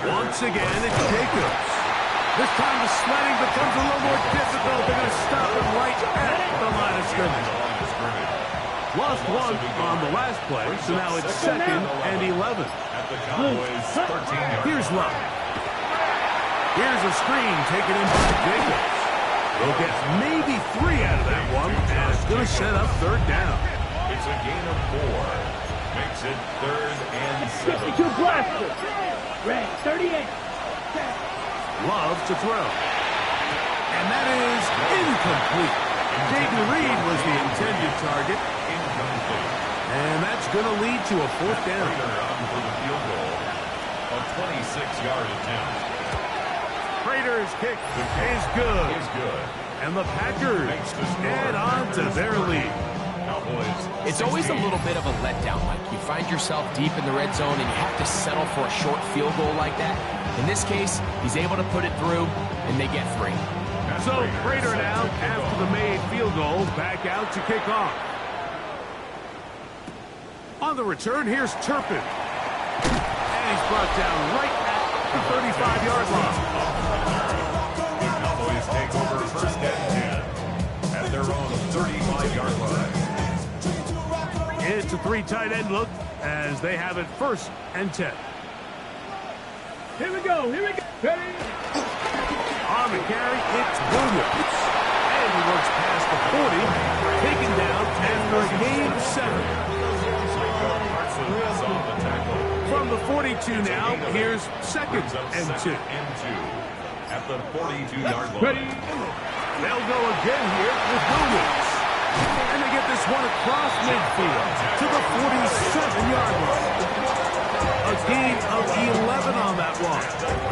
Speaker 4: Once again, it's Jacobs. This time the sledding becomes a little more difficult. They're going to stop him right at the line of scrimmage. Lost one on the last play, so now it's 2nd and 11.
Speaker 3: At the Cowboys 13-yard.
Speaker 4: Here's Love. Here's a screen taken in by Jacobs. They'll get maybe 3 out of that one, and it's going to set up 3rd down.
Speaker 3: It's a gain of 4. Makes it 3rd and 7.
Speaker 6: 52 blaster. Red. 38.
Speaker 4: Love to throw. And that is incomplete. Jaden Reed was the intended target.
Speaker 3: Incomplete.
Speaker 4: And that's going to lead to a 4th down.
Speaker 3: For the field goal. A 26-yard attempt.
Speaker 4: Raiders kick is good.
Speaker 3: Is good.
Speaker 4: And the Packers add on to their lead.
Speaker 3: Cowboys.
Speaker 5: It's always a little bit of a letdown, Mike. You find yourself deep in the red zone and you have to settle for a short field goal like that. In this case, he's able to put it through, and they get 3.
Speaker 4: So Raider now, after the made field goal, back out to kick off. On the return, here's Turpin. And he's brought down right at the 35-yard line.
Speaker 3: The Cowboys take over first and 10 at their own 35-yard line.
Speaker 4: It's a 3 tight end look as they have it first and 10.
Speaker 6: Here we go. Ready?
Speaker 4: On the carry, it's Williams. And he works past the 40, taken down after a gain of 7. From the 42 now, here's second and 2.
Speaker 3: At the 42-yard line.
Speaker 6: Ready?
Speaker 4: They'll go again here with Williams. And they get this one across midfield to the 47-yard line. A gain of 11 on that one.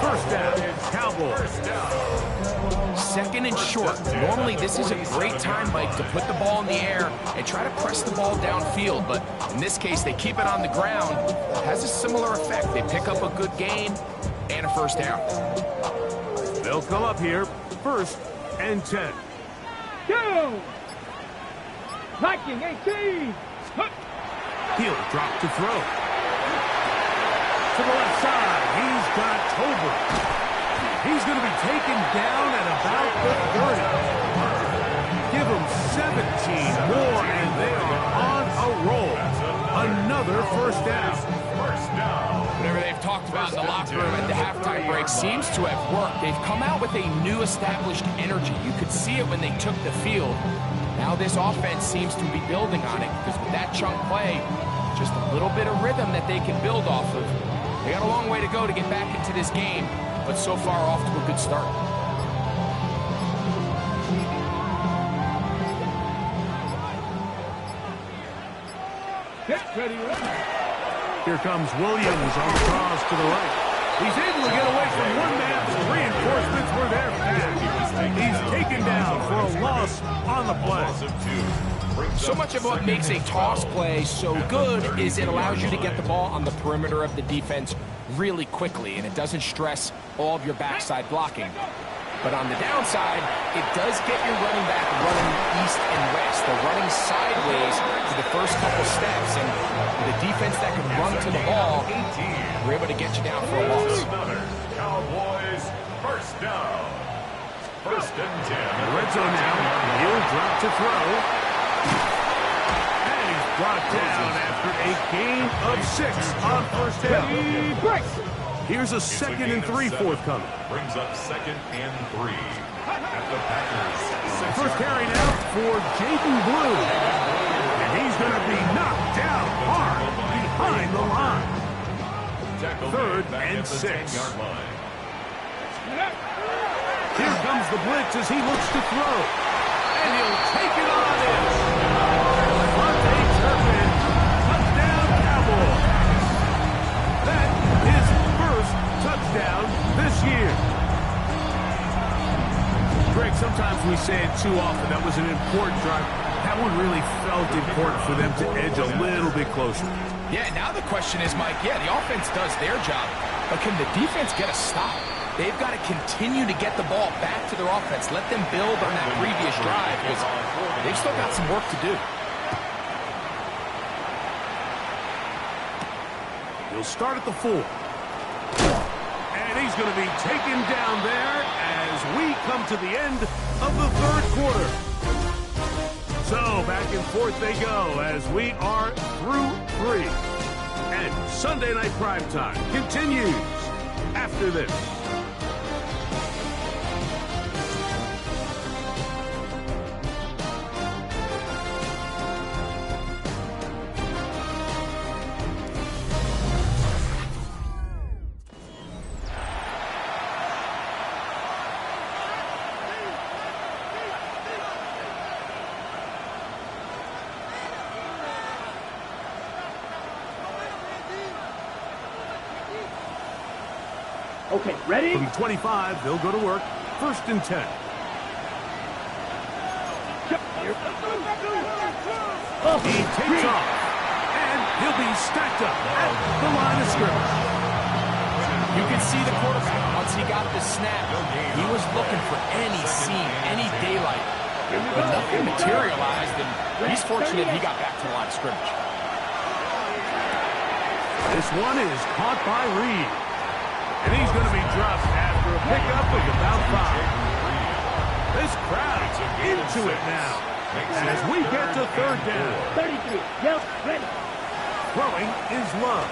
Speaker 4: First down, Cowboys.
Speaker 5: Second and short. Normally, this is a great time, Mike, to put the ball in the air and try to press the ball downfield. But in this case, they keep it on the ground. It has a similar effect. They pick up a good gain and a first down.
Speaker 4: They'll come up here, first and 10.
Speaker 6: Go! Viking 18.
Speaker 4: He'll drop to throw. To the left side, he's got Tober. He's going to be taken down at about the 30. Give him 17 more, and they are on a roll. Another first down.
Speaker 5: Whatever they've talked about in the locker room at the halftime break seems to have worked. They've come out with a new established energy. You could see it when they took the field. Now this offense seems to be building on it because with that chunk play, just a little bit of rhythm that they can build off of. They got a long way to go to get back into this game, but so far off to a good start.
Speaker 6: Get ready.
Speaker 4: Here comes Williams on the cross to the right. He's able to get away from one man. The reinforcements were there for him. He's taken down for a loss on the play.
Speaker 5: So much of what makes a toss play so good is it allows you to get the ball on the perimeter of the defense really quickly, and it doesn't stress all of your backside blocking. But on the downside, it does get your running back running east and west. They're running sideways for the first couple steps, and with a defense that can run to the ball, we're able to get you down for a loss.
Speaker 3: Cowboys first down. First and 10.
Speaker 4: Red zone now. He'll drop to throw. And he's brought down after a gain of 6 on first down. Here's a second and 3 forthcoming.
Speaker 3: Brings up second and 3 at the Packers.
Speaker 4: First carry now for Jaden Blue. And he's going to be knocked down hard behind the line. Third and 6. Here comes the blitz as he looks to throw. And he'll take it on in. Monte Turpin, touchdown Cowboys. That is first touchdown this year. Greg, sometimes we say it too often. That was an important drive. That one really felt important for them to edge a little bit closer.
Speaker 5: Yeah, now the question is, Mike, the offense does their job, but can the defense get a stop? They've got to continue to get the ball back to their offense. Let them build on that previous drive because they've still got some work to do.
Speaker 4: He'll start at the 4. And he's going to be taken down there as we come to the end of the third quarter. So back and forth they go as we are through 3. And Sunday Night Primetime continues after this.
Speaker 6: Okay, ready?
Speaker 4: From 25, they'll go to work. First and 10. He takes off, and he'll be stacked up at the line of scrimmage.
Speaker 5: You can see the quarterback, once he got the snap, he was looking for any seam, any daylight. But nothing materialized, and he's fortunate he got back to the line of scrimmage.
Speaker 4: This one is caught by Reed. And he's he's going to be dropped after a pickup of about 5. This crowd's into it now as we get to third down.
Speaker 6: 33. Yep, ready.
Speaker 4: Throwing is Love.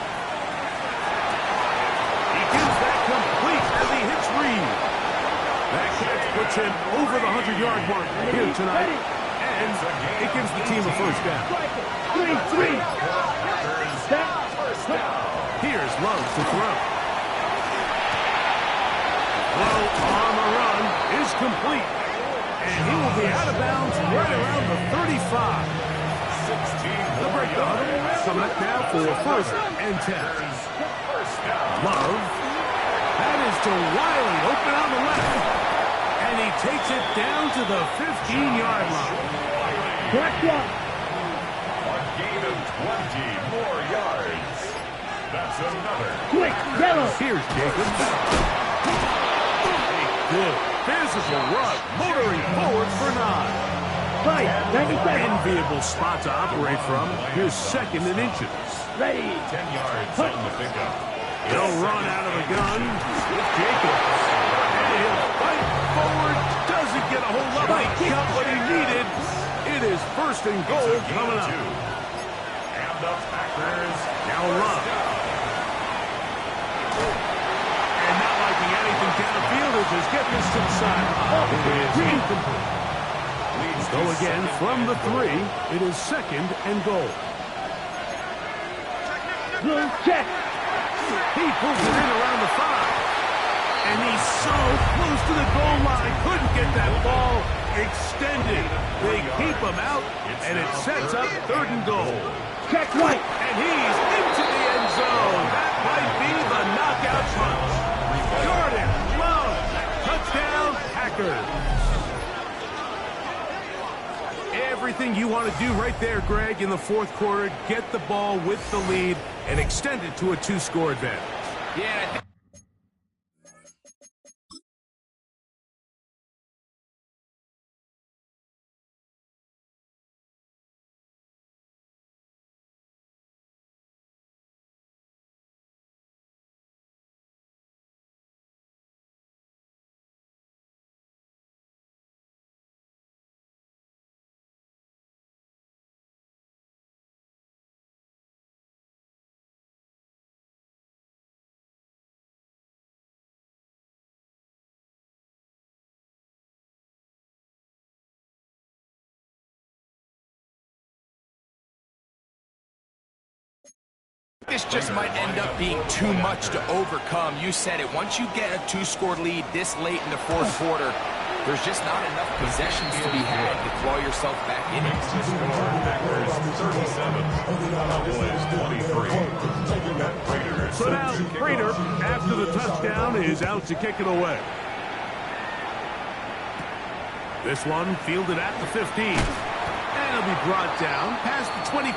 Speaker 4: He gives that complete as he hits Reed. That catch puts him over the 100-yard mark here tonight, and it gives the team a first down.
Speaker 6: 3-3.
Speaker 4: Here's Love to throw. Throw on the run is complete, and he will be out of bounds right around the 35. The break the huddle coming up now for first and 10. Love. That is to Wiley, open on the left. And he takes it down to the 15-yard line.
Speaker 6: Correct one.
Speaker 3: A gain of 20 more yards. That's another.
Speaker 6: Quick, yellow.
Speaker 4: Here's Jacobs. A good physical run, motoring forward for 9.
Speaker 6: 97.
Speaker 4: Enviable spot to operate from. Here's second and inches.
Speaker 6: Ready.
Speaker 3: 10 yards on the pickup.
Speaker 4: He'll run out of the gun with Jacobs. And he'll fight forward. Doesn't get a whole lot, but he got what he needed. It is first and goal coming up.
Speaker 3: And the Packers
Speaker 4: Now Love. And not liking anything downfield is just get this to the sideline. It is incomplete. Go again from the 3. It is second and goal.
Speaker 6: Blue check.
Speaker 4: He pulls it in around the 5. And he's so close to the goal line. Couldn't get that ball extended. They keep him out, and it sets up third and goal.
Speaker 6: Check right.
Speaker 4: And he's into the end zone. That might be the knockout punch. Jordan Love. Touchdown, Packers. Everything you want to do right there, Greg, in the fourth quarter. Get the ball with the lead and extend it to a 2-score advantage.
Speaker 5: Yeah. This just might end up being too much to overcome. You said it. Once you get a 2-score lead this late in the fourth quarter, there's just not enough possessions to be had to claw yourself back in it.
Speaker 3: Packers 37, Cowboys 23.
Speaker 4: So now Prater, after the touchdown, is out to kick it away. This one fielded at the 15. And it'll be brought down past the 25.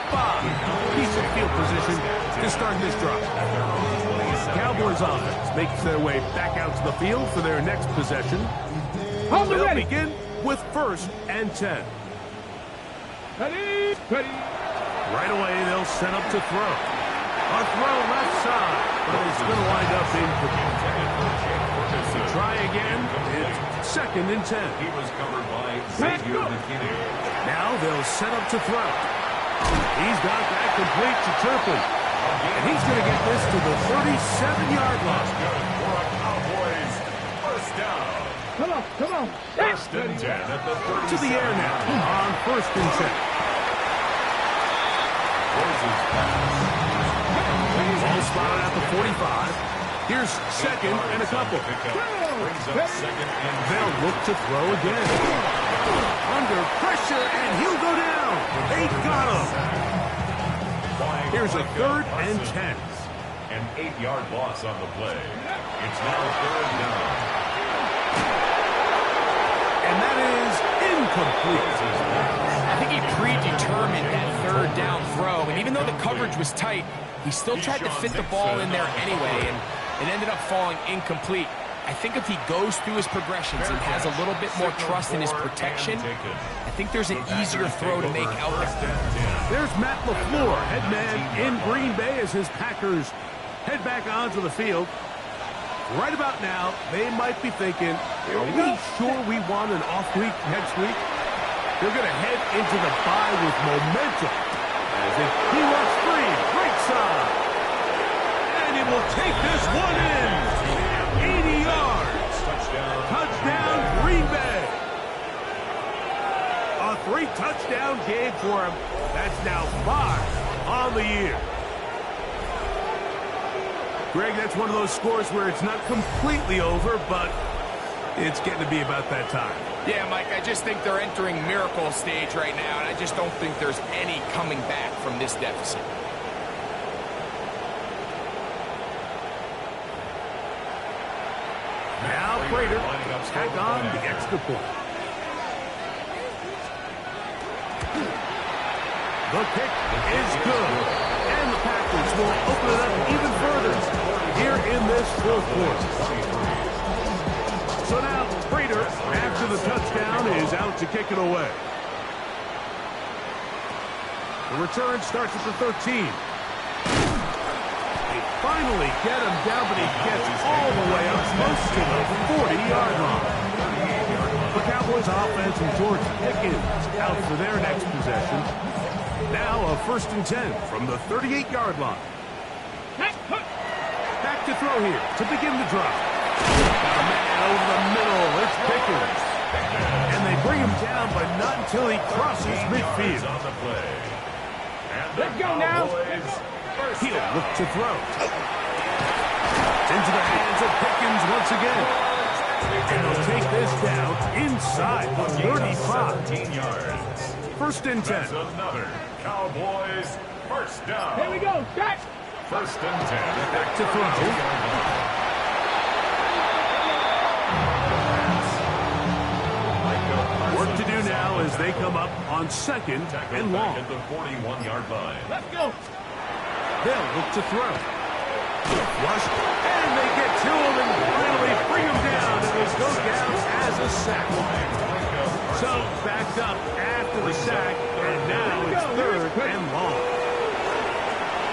Speaker 4: Decent field position to start this drive. Cowboys offense makes their way back out to the field for their next possession. They'll begin with first and 10.
Speaker 6: Ready. Ready.
Speaker 4: Right away, they'll set up to throw. A throw left side, but it's going to wind up incomplete. To try again, it's second and 10.
Speaker 3: He was covered by Xavier McKinney.
Speaker 4: Now they'll set up to throw. He's got that complete to Turpin. And he's going to get this to the 37-yard line.
Speaker 3: Good for a Cowboys first down.
Speaker 6: Come on, come on.
Speaker 3: First and 10 at the 37.
Speaker 4: To the air now on first and 10. Ball spotted at the 45. Here's second and a couple.
Speaker 3: Brings up second and
Speaker 4: They'll look to throw again. Under pressure, and he'll go down. They got him. Here's a third and 10.
Speaker 3: An 8-yard loss on the play. It's now third down.
Speaker 4: And that is incomplete.
Speaker 5: I think he predetermined that third down throw, and even though the coverage was tight, he still tried to fit the ball in there anyway, and it ended up falling incomplete. I think if he goes through his progressions and has a little bit more trust in his protection, I think there's an easier throw to make out there.
Speaker 4: There's Matt LaFleur, head man in Green Bay as his Packers head back onto the field. Right about now, they might be thinking, are we sure we want an off week next week? They're going to head into the bye with momentum. As he works free, great side. And he will take this one in. 80 yards. Touchdown, Green Bay. A 3-touchdown game for him. That's now 5 on the year. Greg, that's one of those scores where it's not completely over, but it's getting to be about that time.
Speaker 5: Yeah, Mike, I just think they're entering miracle stage right now, and I just don't think there's any coming back from this deficit.
Speaker 4: Now Prater tack on the extra point. The kick is good, and the Packers will open it up even further here in this fourth quarter. So now Prater, after the touchdown, is out to kick it away. The return starts at the 13. They finally get him down, but he gets all the way up close to the 40-yard line. The Cowboys offense and George Pickens out for their next possession. Now a 1st and 10 from the 38-yard line. Back to throw here to begin the drive. Got a man over the middle. It's Pickens. And they bring him down, but not until he crosses midfield.
Speaker 6: Let's go now.
Speaker 4: He'll look to throw. Into the hands of Pickens once again. And they'll take this down inside the 35.
Speaker 3: 17 yards.
Speaker 4: 1st and 10.
Speaker 3: That's another Cowboys first down.
Speaker 6: Here we go. Back.
Speaker 3: 1st and 10.
Speaker 4: Back to throw. Work to do now as they come up on 2nd and long.
Speaker 3: At the 41-yard line.
Speaker 6: Let's go.
Speaker 4: They'll look to throw. Flush, and they get to him and finally bring him down. It will go down as a sack. So backed up after the sack, and now it's 3rd and long.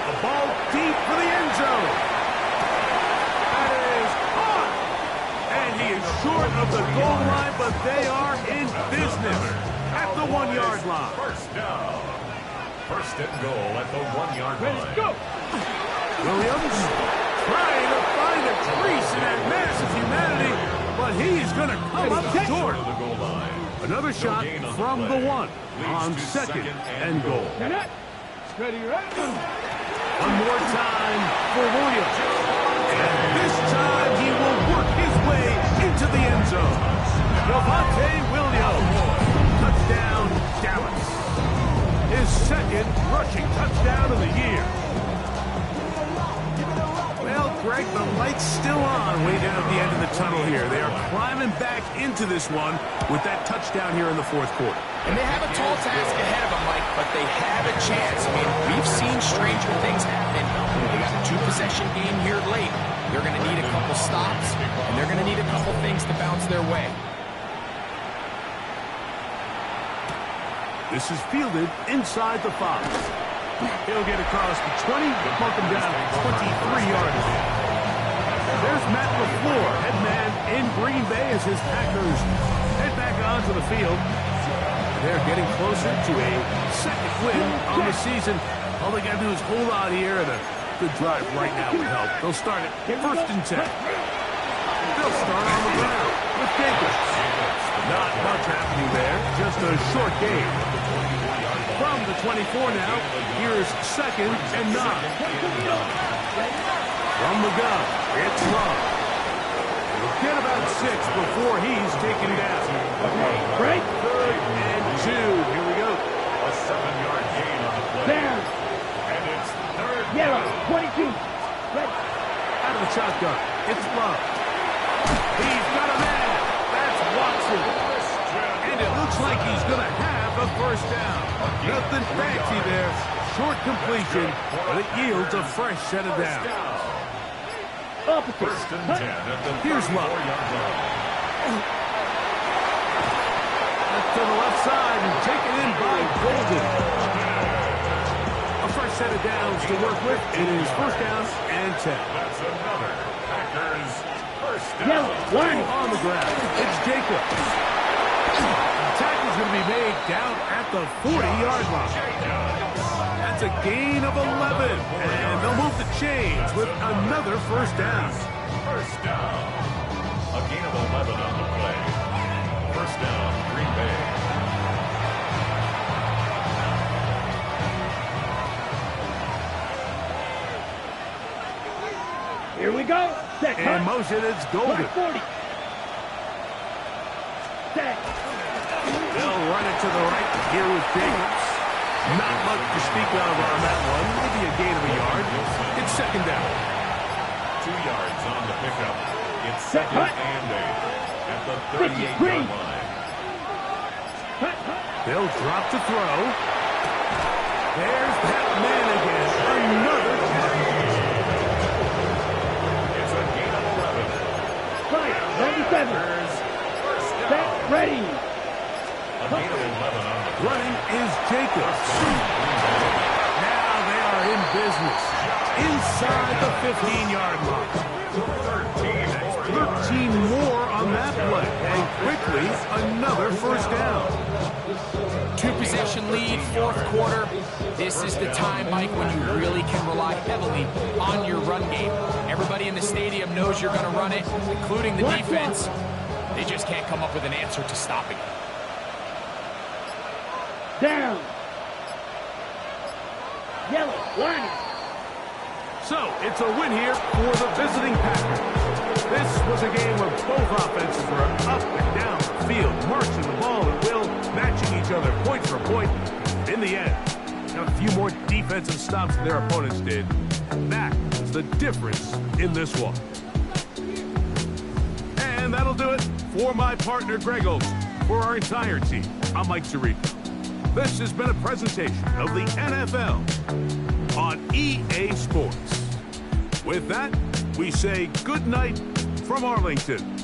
Speaker 4: The ball deep for the end zone. That is caught. And he is short of the goal line, but they are in business at the 1-yard line.
Speaker 3: First down. 1st and goal at the 1-yard line.
Speaker 6: Let's go.
Speaker 4: Williams trying to find a crease in that mass of humanity, but he's going to come up short.
Speaker 3: To the goal line.
Speaker 4: Another shot from the 1 on 2nd and goal.
Speaker 6: Ready, right?
Speaker 4: One more time for Williams. And this time he will work his way into the end zone. Devontae Williams. Touchdown, Dallas. His 2nd rushing touchdown of the year. Well, Greg, the light's still on way down at the end of the tunnel here. They are climbing back into this one with that touchdown here in the 4th quarter.
Speaker 5: And they have a tall task ahead of them, Mike, but they have a chance. I mean, we've seen stranger things happen. They got a 2-possession game here late. They're going to need a couple stops, and they're going to need a couple things to bounce their way.
Speaker 4: This is fielded inside the 5. He'll get across the 20, mark him down 23 yards. There's Matt LaFleur, head man in Green Bay as his Packers head back onto the field. They're getting closer to a 2nd win on the season. All they got to do is hold on here, and a good drive right now would help. They'll start it 1st and 10. They'll start on the ground with Jacobs. Not much happening there, just a short game. From the 24 now, here's 2nd and 9. From the gun, it's Love. He'll get about 6 before he's taken down.
Speaker 6: Right.
Speaker 4: 3rd and 2. Here we go.
Speaker 3: A 7-yard gain on the play.
Speaker 6: There.
Speaker 3: And it's 3rd
Speaker 6: Yellow.
Speaker 3: down.
Speaker 6: 22. Right.
Speaker 4: Out of the shotgun, it's Love. He's got a man. That's Watson. And it looks like he's going to have a 1st down. Nothing fancy there. Short completion, but it yields a fresh set of downs.
Speaker 6: Opposite.
Speaker 3: 1st and 10 at the
Speaker 4: Here's Love.
Speaker 3: 34-yard line.
Speaker 4: Left to the left side and taken in by Golden. A fresh set of downs to work with. It is 1st down and 10.
Speaker 3: That's another Packers First down.
Speaker 4: On the ground, it's Jacobs. Tackle's going to be made down at the 40-yard line. That's a gain of 11, and they'll move the chains with another first down.
Speaker 3: First down. A gain of 11 on the play. First down, Green Bay.
Speaker 6: Here we go. Set.
Speaker 4: In motion, it's Golden.
Speaker 6: 40. Set.
Speaker 4: They'll run it to the right. Here with Jacobs. Not much to speak of on that one. Maybe a gain of a yard. It's second down.
Speaker 3: 2 yards on the pickup. It's second and 8 at the 38-yard line.
Speaker 4: They'll drop to throw. There's that man again. Another catch.
Speaker 3: It's a gain of 11.
Speaker 6: Right. 97.
Speaker 3: First down.
Speaker 6: Set. Ready.
Speaker 3: A gain of 11 on the play.
Speaker 4: Running is Jacobs. Now they are in business. Inside the 15-yard line. 13 more on that play. And quickly, another first down.
Speaker 5: 2-possession lead, fourth quarter. This is the time, Mike, when you really can rely heavily on your run game. Everybody in the stadium knows you're going to run it, including the defense. They just can't come up with an answer to stopping it.
Speaker 6: Down. Yellow. Line.
Speaker 4: So, it's a win here for the visiting Packers. This was a game where both offenses were up and down the field, marching the ball at will, matching each other point for point. In the end, got a few more defensive stops than their opponents did. That was the difference in this one. And that'll do it for my partner, Greg Olson. For our entire team, I'm Mike Sirico. This has been a presentation of the NFL on EA Sports. With that, we say good night from Arlington.